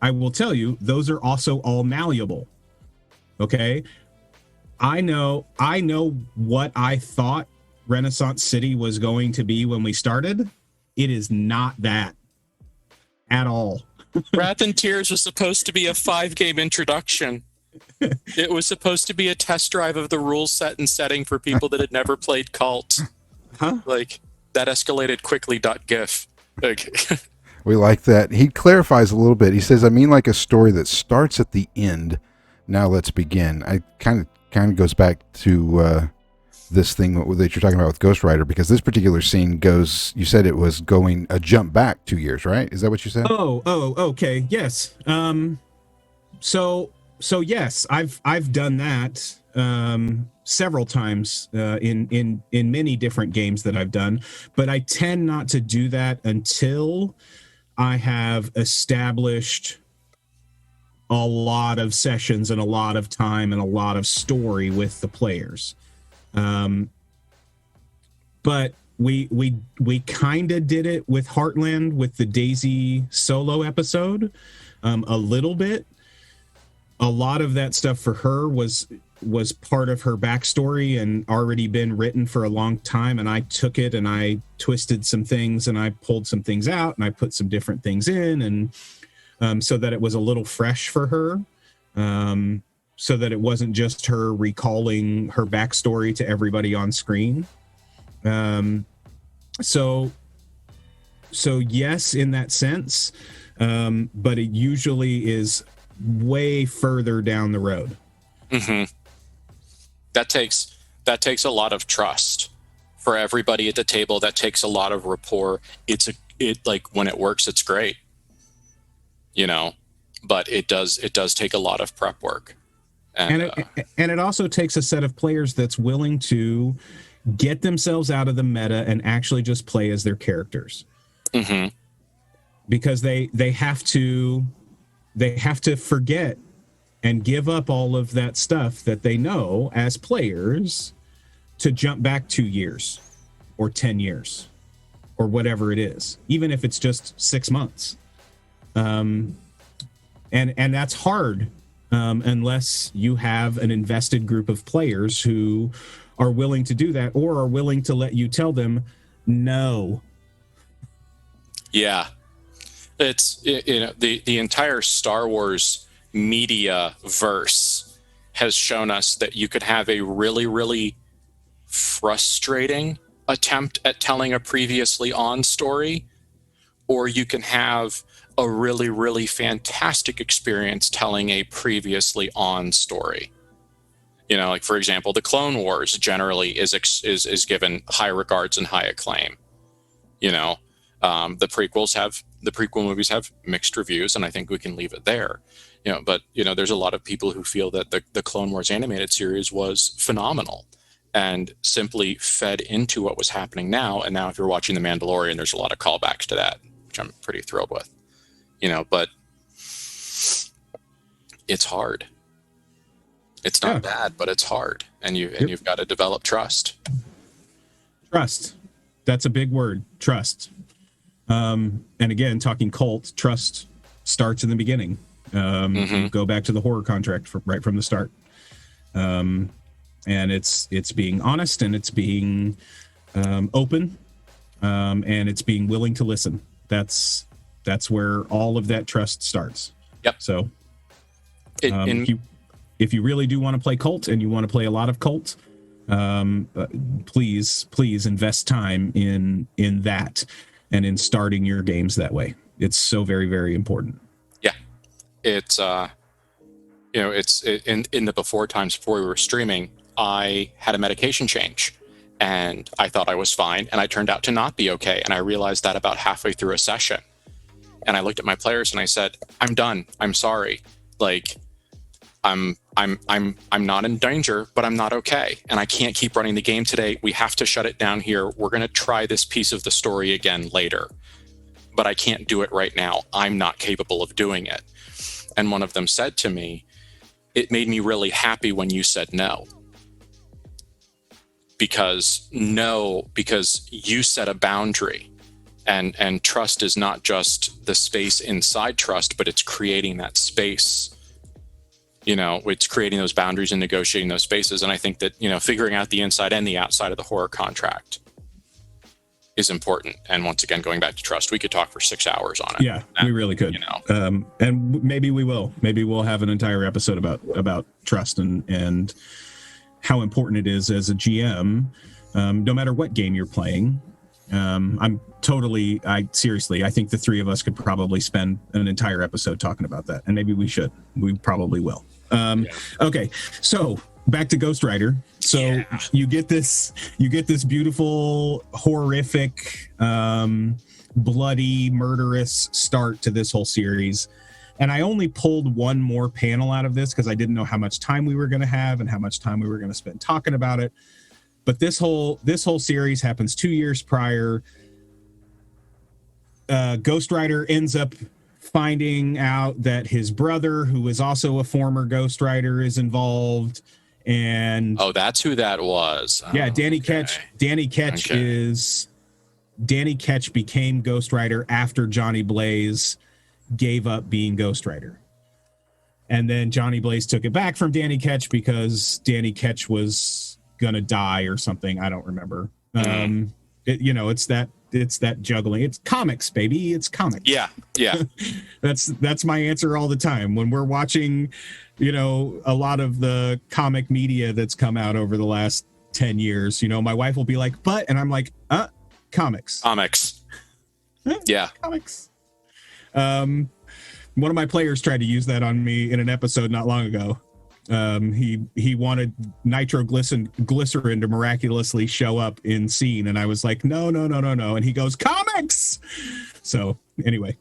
I will tell you, those are also all malleable. Okay? I know what I thought Renaissance City was going to be when we started. It is not that at all. Wrath and Tears was supposed to be a 5-game introduction. It was supposed to be a test drive of the rule set and setting for people that had never played KULT. Huh? Like, that escalated quickly. GIF. We like that. He clarifies a little bit. He says, I mean like a story that starts at the end. Now let's begin. I kind of goes back to this thing that you're talking about with Ghost Rider, because this particular scene goes, you said it was going a jump back 2 years, right? Is that what you said? Oh, okay. Yes. So yes, I've done that several times in many different games that I've done, but I tend not to do that until I have established a lot of sessions and a lot of time and a lot of story with the players. But we kind of did it with Heartland with the Daisy solo episode, a little bit. A lot of that stuff for her was part of her backstory and already been written for a long time, and I took it and I twisted some things and I pulled some things out and I put some different things in, and so that it was a little fresh for her, so that it wasn't just her recalling her backstory to everybody on screen. So yes, in that sense, but it usually is way further down the road. Mm-hmm. That takes a lot of trust for everybody at the table. That takes a lot of rapport. It like when it works, it's great, but it does take a lot of prep work. And it also takes a set of players that's willing to get themselves out of the meta and actually just play as their characters. Mm-hmm. Because they have to forget and give up all of that stuff that they know as players to jump back 2 years or 10 years or whatever it is, even if it's just 6 months. And that's hard unless you have an invested group of players who are willing to do that or are willing to let you tell them no. Yeah. It's the entire Star Wars media verse has shown us that you could have a really, really frustrating attempt at telling a previously on story, or you can have a really, really fantastic experience telling a previously on story. Like for example, the Clone Wars generally is given high regards and high acclaim. The prequel movies have mixed reviews, and I think we can leave it there. But there's a lot of people who feel that the Clone Wars animated series was phenomenal and simply fed into what was happening now. And now if you're watching The Mandalorian, there's a lot of callbacks to that, which I'm pretty thrilled with. But it's hard. It's not bad, but it's hard, and you've got to develop trust. Trust. That's a big word. Trust. And again, talking KULT, trust starts in the beginning. Go back to the horror contract right from the start. And it's being honest, and it's being open, and it's being willing to listen. That's where all of that trust starts. Yep. So if you really do want to play KULT and you want to play a lot of KULT, please invest time in that and in starting your games that way. It's so very, very important. Yeah. It's in the before times before we were streaming, I had a medication change and I thought I was fine, and I turned out to not be okay. And I realized that about halfway through a session. And I looked at my players and I said, I'm done. I'm sorry. Like, I'm not in danger, but I'm not okay. And I can't keep running the game today. We have to shut it down here. We're going to try this piece of the story again later, but I can't do it right now. I'm not capable of doing it. And one of them said to me, it made me really happy when you said no. Because you set a boundary. And trust is not just the space inside trust, but it's creating that space. It's creating those boundaries and negotiating those spaces. And I think that, figuring out the inside and the outside of the horror contract is important. And once again, going back to trust, we could talk for 6 hours on it. Yeah, we really could. And maybe we will. Maybe we'll have an entire episode about trust and how important it is as a GM, no matter what game you're playing. Seriously, I think the three of us could probably spend an entire episode talking about that. And maybe we should. We probably will. Okay, so back to Ghost Rider. So you get this beautiful, horrific, bloody, murderous start to this whole series. And I only pulled one more panel out of this because I didn't know how much time we were going to have and how much time we were going to spend talking about it. But this whole series happens 2 years prior. Ghost Rider ends up finding out that his brother, who is also a former Ghost Rider, is involved. And that's who that was. Yeah, Danny Ketch. Danny Ketch became Ghost Rider after Johnny Blaze gave up being Ghost Rider. And then Johnny Blaze took it back from Danny Ketch because Danny Ketch was gonna die or something. I don't remember. It's that juggling. It's comics, baby. It's comics. Yeah. That's my answer all the time when we're watching, a lot of the comic media that's come out over the last 10 years. My wife will be like, and I'm like, comics. Yeah. Comics. One of my players tried to use that on me in an episode not long ago. He wanted nitroglycerin to miraculously show up in scene, and I was like, no, and he goes, comics. So anyway,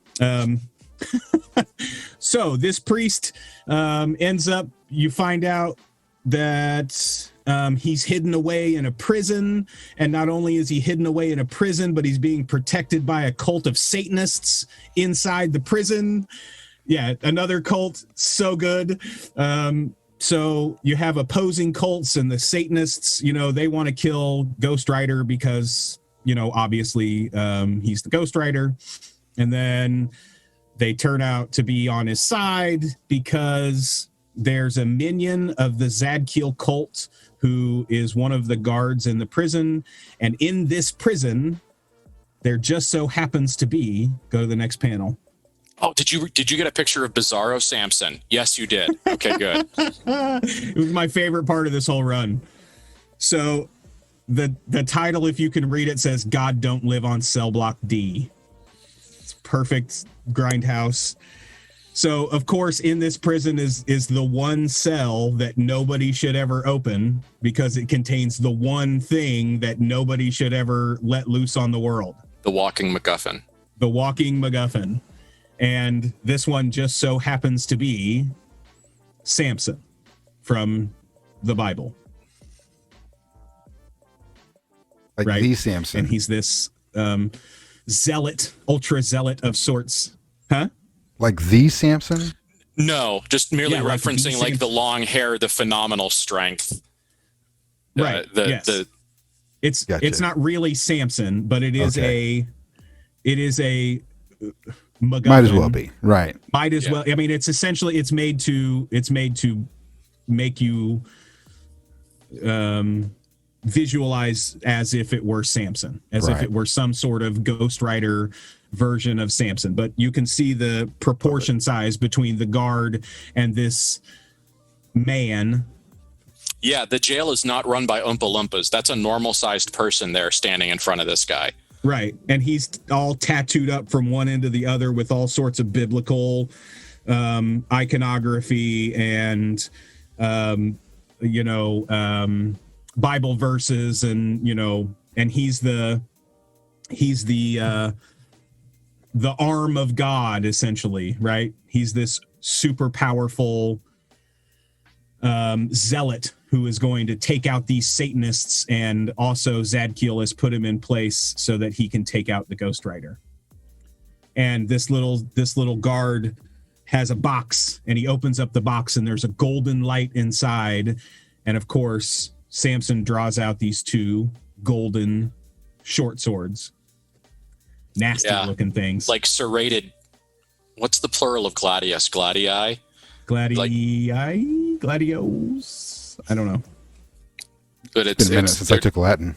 so this priest ends up, you find out that he's hidden away in a prison, and not only is he hidden away in a prison, but he's being protected by a cult of Satanists inside the prison. Yeah, another cult, so good. So you have opposing cults, and the Satanists, they want to kill Ghost Rider because, obviously he's the Ghost Rider. And then they turn out to be on his side because there's a minion of the Zadkiel cult who is one of the guards in the prison. And in this prison, there just so happens to be, go to the next panel. Oh, did you get a picture of Bizarro Samson? Yes, you did. Okay, good. It was my favorite part of this whole run. So the title, if you can read it, says God Don't Live on Cell Block D. It's perfect Grindhouse. So, of course, in this prison is the one cell that nobody should ever open because it contains the one thing that nobody should ever let loose on the world. The walking MacGuffin. The walking MacGuffin. And this one just so happens to be Samson from the Bible. Like the Samson. And he's this zealot, ultra zealot of sorts. Huh? Like the Samson? No, just merely referencing like the long hair, the phenomenal strength. Right. It's not really Samson, but it is a MacGuffin. Might as well be. Right. Might as well. I mean, it's essentially it's made to make you visualize as if it were Samson, as if Right. it were some sort of Ghost Rider version of Samson. But you can see the proportion size between the guard and this man. Yeah, the jail is not run by Oompa Loompas. That's a normal-sized person there standing in front of this guy. Right. And he's all tattooed up from one end to the other with all sorts of biblical iconography and, Bible verses, and, and he's the arm of God, essentially, right? He's this super powerful zealot who is going to take out these Satanists, and also Zadkiel has put him in place so that he can take out the Ghost Rider. And this little guard has a box, and he opens up the box, and there's a golden light inside. And of course, Samson draws out these two golden short swords. Nasty looking things. Like serrated. What's the plural of gladius? Gladii? Gladios. I don't know. But It's been a minute since I took Latin.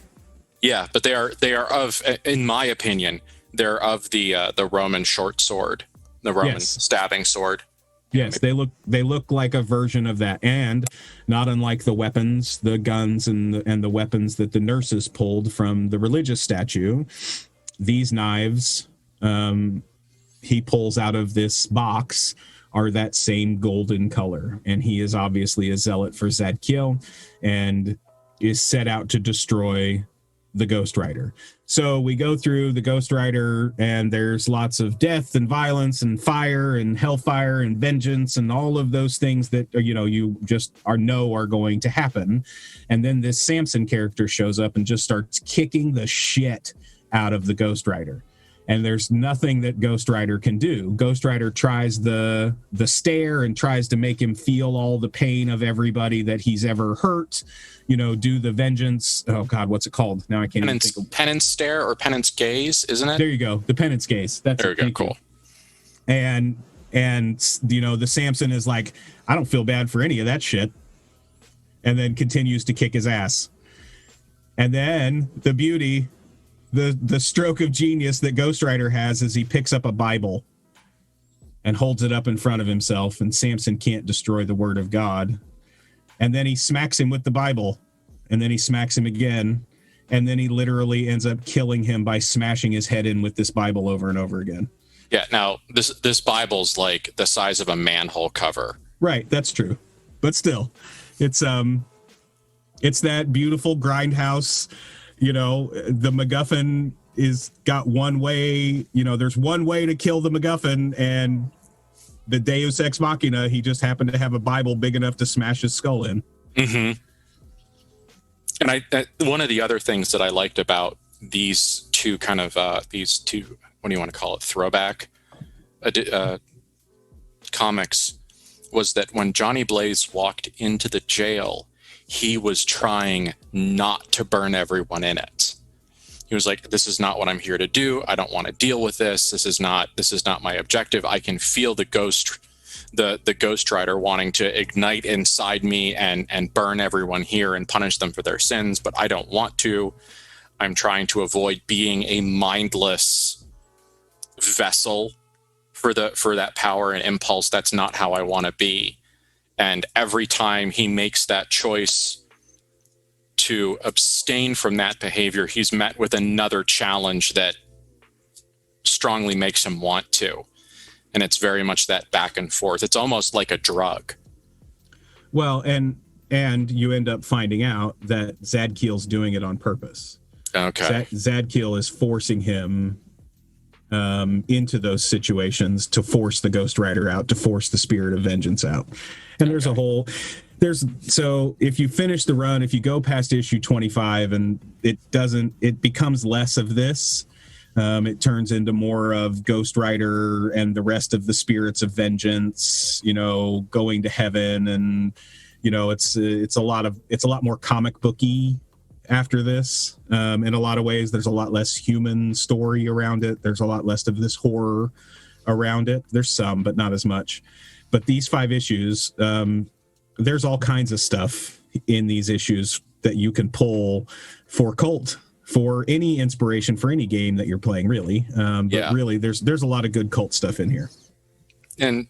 Yeah, but they are of, in my opinion, they're of the Roman short sword, the Roman stabbing sword. Yes, they look like a version of that, and not unlike the weapons, the guns, and the weapons that the nurses pulled from the religious statue. These knives he pulls out of this box are that same golden color, and he is obviously a zealot for Zadkiel and is set out to destroy the Ghost Rider. So we go through the Ghost Rider, and there's lots of death and violence and fire and hellfire and vengeance and all of those things that you just are going to happen. And then this Samson character shows up and just starts kicking the shit out of the Ghost Rider. And there's nothing that Ghost Rider can do. Ghost Rider tries the stare and tries to make him feel all the pain of everybody that he's ever hurt. Do the vengeance. Oh God, what's it called? Now I can't even think of. Penance stare or penance gaze, isn't it? There you go. The penance gaze. That's there. We go. Cool. And the Samson is like, I don't feel bad for any of that shit, and then continues to kick his ass. And then the beauty. The stroke of genius that Ghost Rider has is he picks up a Bible and holds it up in front of himself, and Samson can't destroy the word of God. And then he smacks him with the Bible, and then he smacks him again, and then he literally ends up killing him by smashing his head in with this Bible over and over again. Yeah, now this Bible's like the size of a manhole cover. Right, that's true. But still, it's that beautiful Grindhouse. The MacGuffin is got one way, there's one way to kill the MacGuffin, and the Deus Ex Machina, he just happened to have a Bible big enough to smash his skull in. Mm-hmm. And one of the other things that I liked about these two what do you want to call it, throwback comics, was that when Johnny Blaze walked into the jail, he was trying not to burn everyone in it. He was like, this is not what I'm here to do. I don't want to deal with this. This is not my objective. I can feel the Ghost Rider wanting to ignite inside me and burn everyone here and punish them for their sins, but I don't want to. I'm trying to avoid being a mindless vessel for that power and impulse. That's not how I want to be. And every time he makes that choice to abstain from that behavior, he's met with another challenge that strongly makes him want to. And it's very much that back and forth. It's almost like a drug. Well, and you end up finding out that Zadkiel's doing it on purpose. Okay. Zadkiel is forcing him into those situations to force the Ghost Rider out, to force the spirit of vengeance out. And so if you finish the run, if you go past issue 25 and it becomes less of this, it turns into more of Ghost Rider and the rest of the spirits of vengeance, going to heaven. And, it's a lot more comic booky after this. In a lot of ways, there's a lot less human story around it. There's a lot less of this horror around it. There's some, but not as much. But these 5 issues, there's all kinds of stuff in these issues that you can pull for KULT for any inspiration for any game that you're playing, really. But really, there's a lot of good KULT stuff in here. And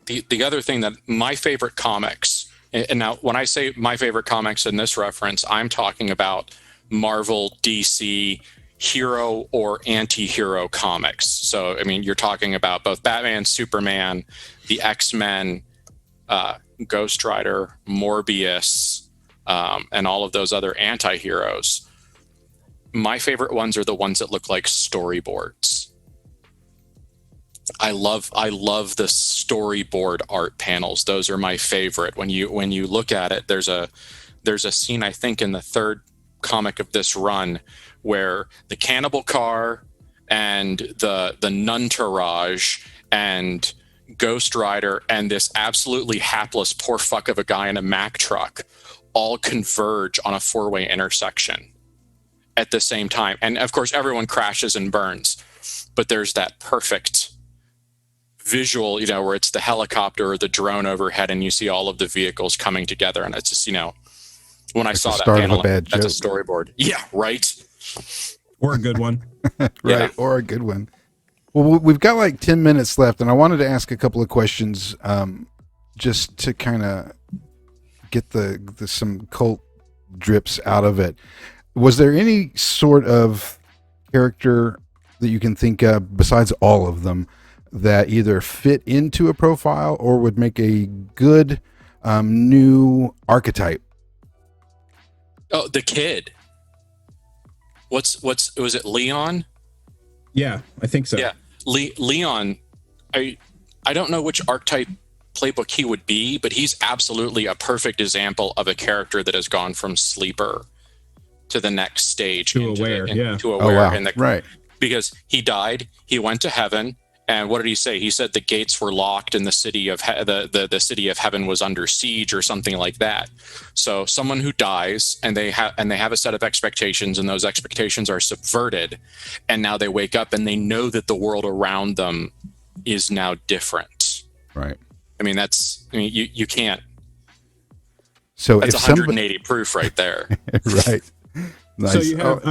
the other thing that my favorite comics, and now when I say my favorite comics in this reference, I'm talking about Marvel, DC, hero or anti-hero comics. So, I mean, you're talking about both Batman, Superman, the X-Men, Ghost Rider, Morbius, and all of those other anti-heroes. My favorite ones are the ones that look like storyboards. I love the storyboard art panels. Those are my favorite. When you look at it, there's a scene, I think, in the third comic of this run where the cannibal car and the Nuntarage and Ghost Rider and this absolutely hapless poor fuck of a guy in a Mack truck all converge on a four-way intersection at the same time. And of course, everyone crashes and burns, but there's that perfect visual, where it's the helicopter or the drone overhead and you see all of the vehicles coming together. And it's just, when I saw that panel, that's a storyboard. Yeah, right. Or a good one. Right, yeah. Or a good one. Well, we've got like 10 minutes left, and I wanted to ask a couple of questions just to kind of get the some KULT drips out of it. Was there any sort of character that you can think of, besides all of them, that either fit into a profile or would make a good new archetype? Oh, the kid. Was it Leon? Yeah, I think so. Yeah, Leon. I don't know which archetype playbook he would be, but he's absolutely a perfect example of a character that has gone from sleeper to the next stage to aware. To aware. Oh, wow. Right. Because he died, he went to heaven, and what did he say? He said the gates were locked and the city of the city of heaven was under siege or something like that. So someone who dies and they have a set of expectations, and those expectations are subverted, and now they wake up and they know that the world around them is now different. Right. I mean, you can't. So that's if 180 proof right there. Right. Nice. So you have,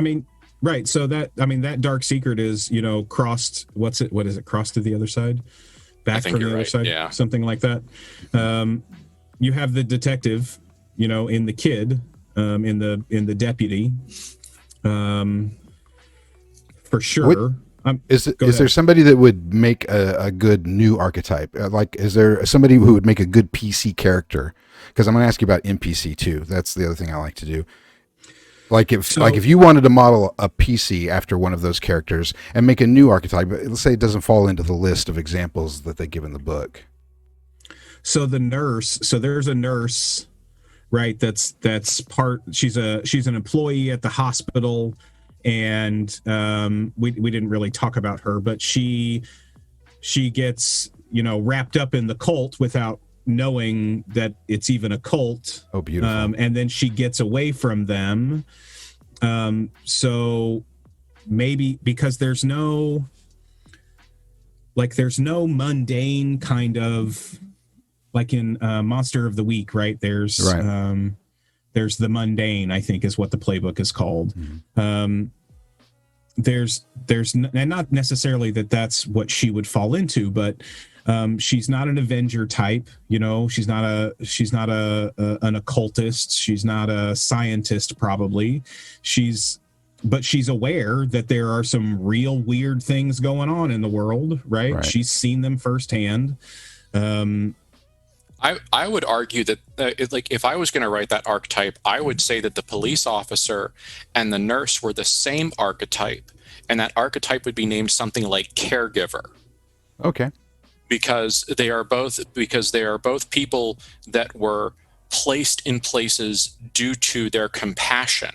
right. So that dark secret is, crossed. What is it? Crossed to the other side, back from the other side. Yeah. Something like that. You have the detective, in the kid, in the deputy, for sure. Is there somebody that would make a good new archetype? Like, is there somebody who would make a good PC character? Because I'm going to ask you about NPC too. That's the other thing I like to do. Like if you wanted to model a PC after one of those characters and make a new archetype, let's say it doesn't fall into the list of examples that they give in the book. So there's a nurse, right? That's part. She's an employee at the hospital, and we didn't really talk about her, but she gets wrapped up in the KULT without knowing that it's even a KULT. Oh, beautiful. And then she gets away from them. So maybe because there's no mundane kind of, like in Monster of the Week, right? There's the mundane, I think is what the playbook is called. Mm-hmm. There's and not necessarily that's what she would fall into, but she's not an Avenger type, she's not an occultist. She's not a scientist, probably. But she's aware that there are some real weird things going on in the world, right? She's seen them firsthand. I would argue that if I was going to write that archetype, I would say that the police officer and the nurse were the same archetype, and that archetype would be named something like caregiver. Okay. Because they are both people that were placed in places due to their compassion.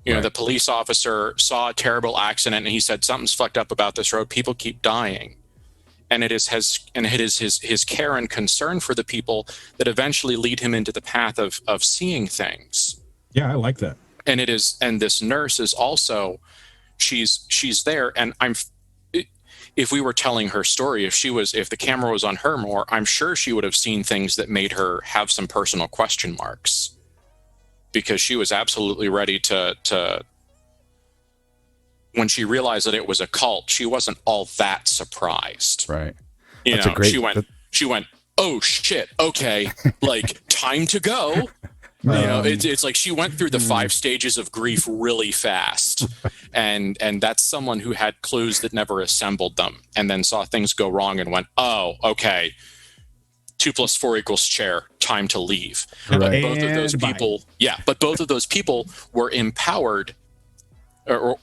The police officer saw a terrible accident and he said, something's fucked up about this road. People keep dying. And it is his care and concern for the people that eventually lead him into the path of seeing things. Yeah, I like that. And this nurse is also, she's there, and if we were telling her story, if the camera was on her more, I'm sure she would have seen things that made her have some personal question marks. because she was absolutely ready to when she realized that it was a cult, she wasn't all that surprised. Right. You That's a know, great- she went, oh shit, okay, like time to go. You know, it's like she went through the 5 stages of grief really fast, and that's someone who had clues that never assembled them, and then saw things go wrong and went, oh, okay, 2 + 4 = chair, time to leave. Right. But both of those And bye. people, but both of those people were empowered, or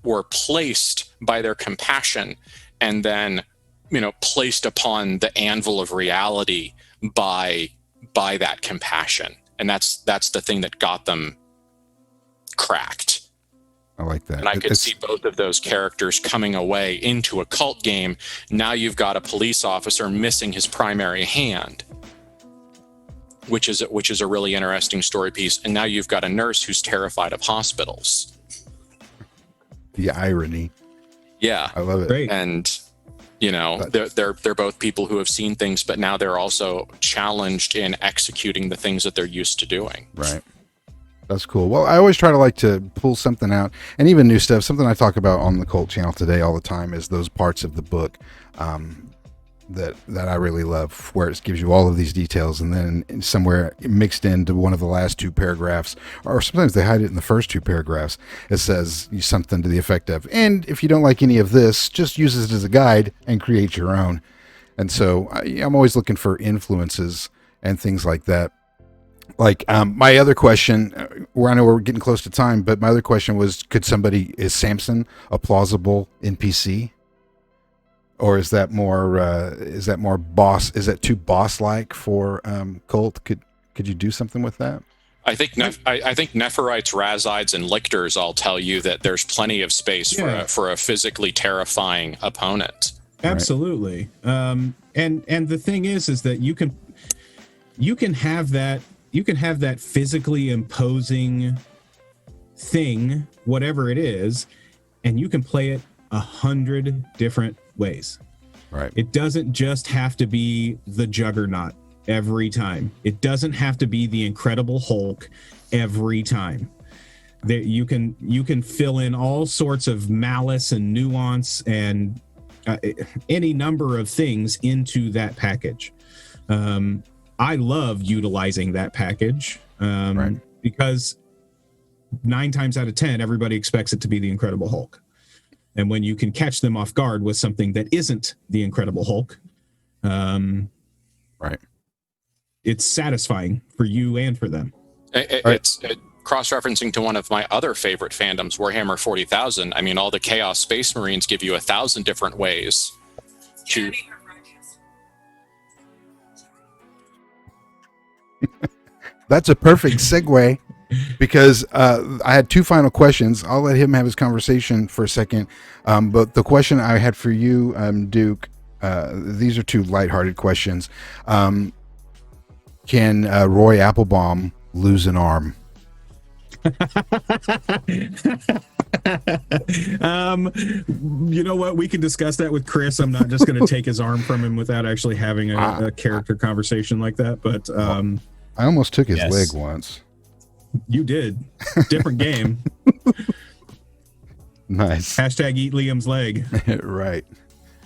were placed by their compassion, and then, you know, placed upon the anvil of reality by that compassion. And that's the thing that got them cracked. I like that. And I could see both of those characters coming away into a cult game. Now you've got a police officer missing his primary hand, which is a really interesting story piece. And now you've got a nurse who's terrified of hospitals. The irony. Yeah, I love it. Great. and you know, they're both people who have seen things, but now they're also challenged in executing the things that they're used to doing. Right. That's cool. Well, I always try to like to pull something out, and even new stuff. Something I talk about on the KULT channel today all the time is those parts of the book that I really love, where it gives you all of these details, and then somewhere mixed into one of the last 2 paragraphs, or sometimes they hide it in the first 2 paragraphs. It says something to the effect of, and if you don't like any of this, just use it as a guide and create your own. And so I'm always looking for influences and things like that. Like my other question, where I know we're getting close to time, but my other question was, is Samson a plausible NPC? Or is that more boss? Is that too boss-like for KULT? Could you do something with that? I think I think Nephirites, Razides, and Lictors all tell you that there's plenty of space for a physically terrifying opponent. Absolutely. And the thing is that you can have that physically imposing thing, whatever it is, and you can play it 100 different ways. Right. It doesn't just have to be the Juggernaut every time. It doesn't have to be the Incredible Hulk every time. That you can fill in all sorts of malice and nuance and any number of things into that package. I love utilizing that package because 9 times out of 10, everybody expects it to be the Incredible Hulk. And when you can catch them off guard with something that isn't the Incredible Hulk, it's satisfying for you and for them. It's cross-referencing to one of my other favorite fandoms, Warhammer 40,000. I mean, all the Chaos Space Marines give you 1,000 different ways to... That's a perfect segue, because I had 2 final questions. I'll let him have his conversation for a second. But the question I had for you, Duke, these are 2 lighthearted questions. Can Roy Applebaum lose an arm? You know what? We can discuss that with Chris. I'm not just going to take his arm from him without actually having a character conversation like that. But I almost took his leg once. You did. Different game. Nice. # eat Liam's leg. Right.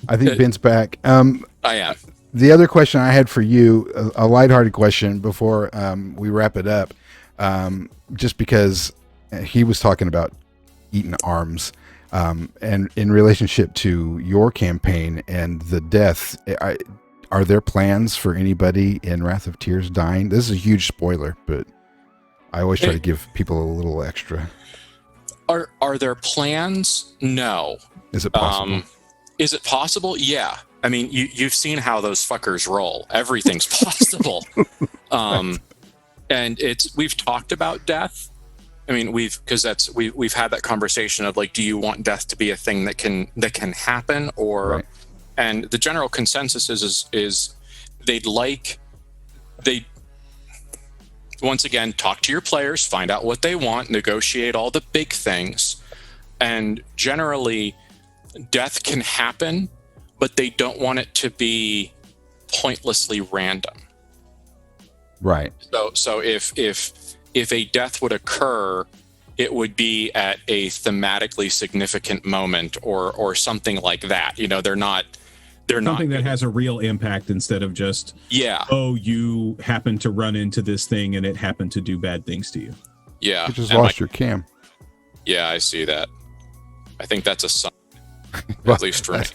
I think Ben's back. I am. The other question I had for you, a lighthearted question before we wrap it up, just because he was talking about eating arms, and in relationship to your campaign and the death, are there plans for anybody in Wrath of Tears dying? This is a huge spoiler, but I always try to give people a little extra. Are there plans? No. Is it possible? Is it possible? Yeah. I mean, you've seen how those fuckers roll. Everything's possible. And we've talked about death. I mean, we've had that conversation of like, do you want death to be a thing that can happen, or? Right. And the general consensus is they'd once again, talk to your players, find out what they want, negotiate all the big things. And generally, death can happen, but they don't want it to be pointlessly random. Right. So if if a death would occur, it would be at a thematically significant moment or something like that. You know, they're not Something that has a real impact instead of just, yeah, oh, you happened to run into this thing and it happened to do bad things to you. yeah. You just And lost your cam. Yeah, I see that. I think that's a sign, Well, at least for me.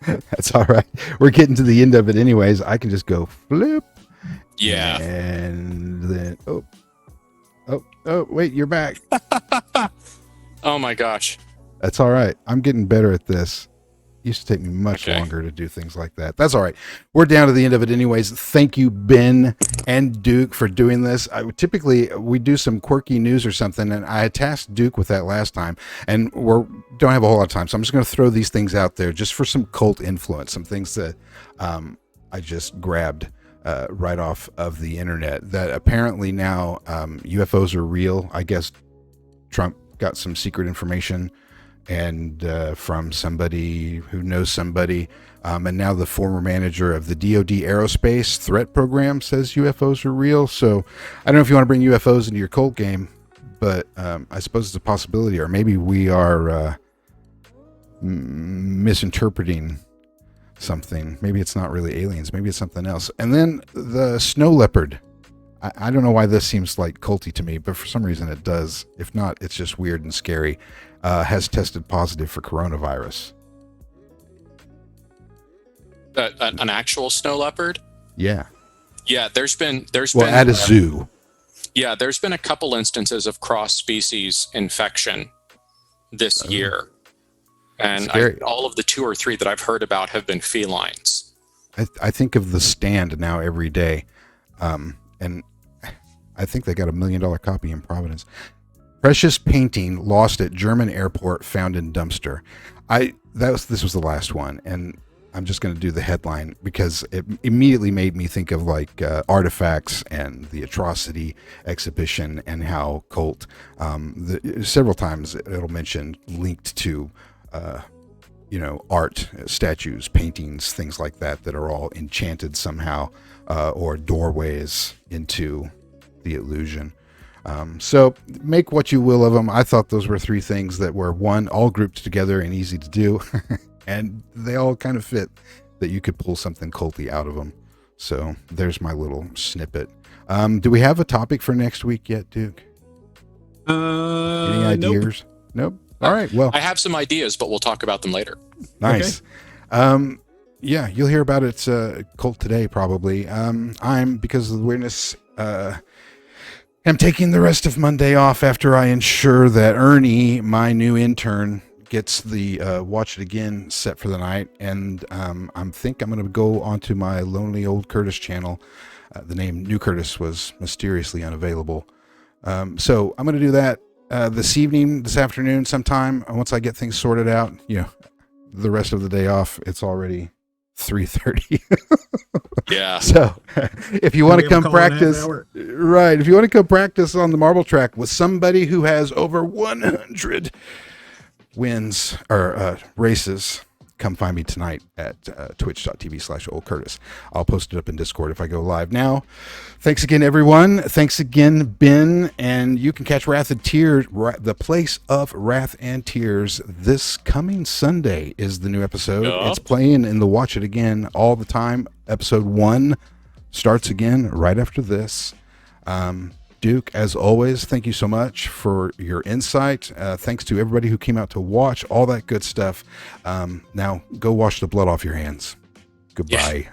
That's all right. We're getting to the end of it anyways. I can just go flip. Yeah. And then, wait, you're back. Oh my gosh. That's all right. I'm getting better at this. Used to take me much Okay. longer to do things like that. That's all right. We're down to the end of it anyways. Thank you, Ben and Duke, for doing this. Typically, we do some quirky news or something, and I tasked Duke with that last time, and don't have a whole lot of time, so I'm just going to throw these things out there just for some cult influence, some things that I just grabbed right off of the internet, that apparently now UFOs are real. I guess Trump got some secret information and from somebody who knows somebody, and now the former manager of the DoD aerospace threat program says UFOs are real. So I don't know if you want to bring UFOs into your cult game, but I suppose it's a possibility, or maybe we are misinterpreting something. Maybe it's not really aliens, maybe it's something else. And then the snow leopard, I don't know why this seems like culty to me, but for some reason it does. If not, it's just weird and scary. Has tested positive for coronavirus. An actual snow leopard? Yeah. Yeah, there's been At a zoo. Yeah, there's been a couple instances of cross-species infection this year. And all of the 2 or 3 that I've heard about have been felines. I think of The Stand now every day. And I think they got $1 million copy in Providence. Precious painting lost at German airport, found in dumpster. This was the last one, and I'm just going to do the headline because it immediately made me think of like artifacts and the atrocity exhibition, and how cult several times it'll mention linked to art, statues, paintings, things like that are all enchanted somehow, or doorways into the illusion. So make what you will of them. I thought those were 3 things that were, one, all grouped together and easy to do, and they all kind of fit, that you could pull something culty out of them. So there's my little snippet. Do we have a topic for next week yet, Duke? Any ideas? Nope. All right. Well, I have some ideas, but we'll talk about them later. Nice. Okay. Yeah, you'll hear about it cult today probably. I'm, because of the weirdness, I'm taking the rest of Monday off after I ensure that Ernie, my new intern, gets the Watch It Again set for the night. And I think I'm going to go onto my Lonely Old Curtis channel. The name New Curtis was mysteriously unavailable. So I'm going to do that this afternoon sometime. Once I get things sorted out, the rest of the day off, it's already 3:30. Yeah. So if you want to come practice, right, if you want to come practice on the marble track with somebody who has over 100 wins or races, come find me tonight at twitch.tv/oldcurtis. I'll post it up in Discord if I go live now. Thanks again, everyone. Thanks again, Ben. And you can catch Wrath and Tears, the Place of Wrath and Tears, this coming Sunday is the new episode. Yep. It's playing in the Watch It Again all the time. Episode 1 starts again right after this. Duke, as always, thank you so much for your insight. Thanks to everybody who came out to watch, all that good stuff. Now, go wash the blood off your hands. Goodbye. Yeah.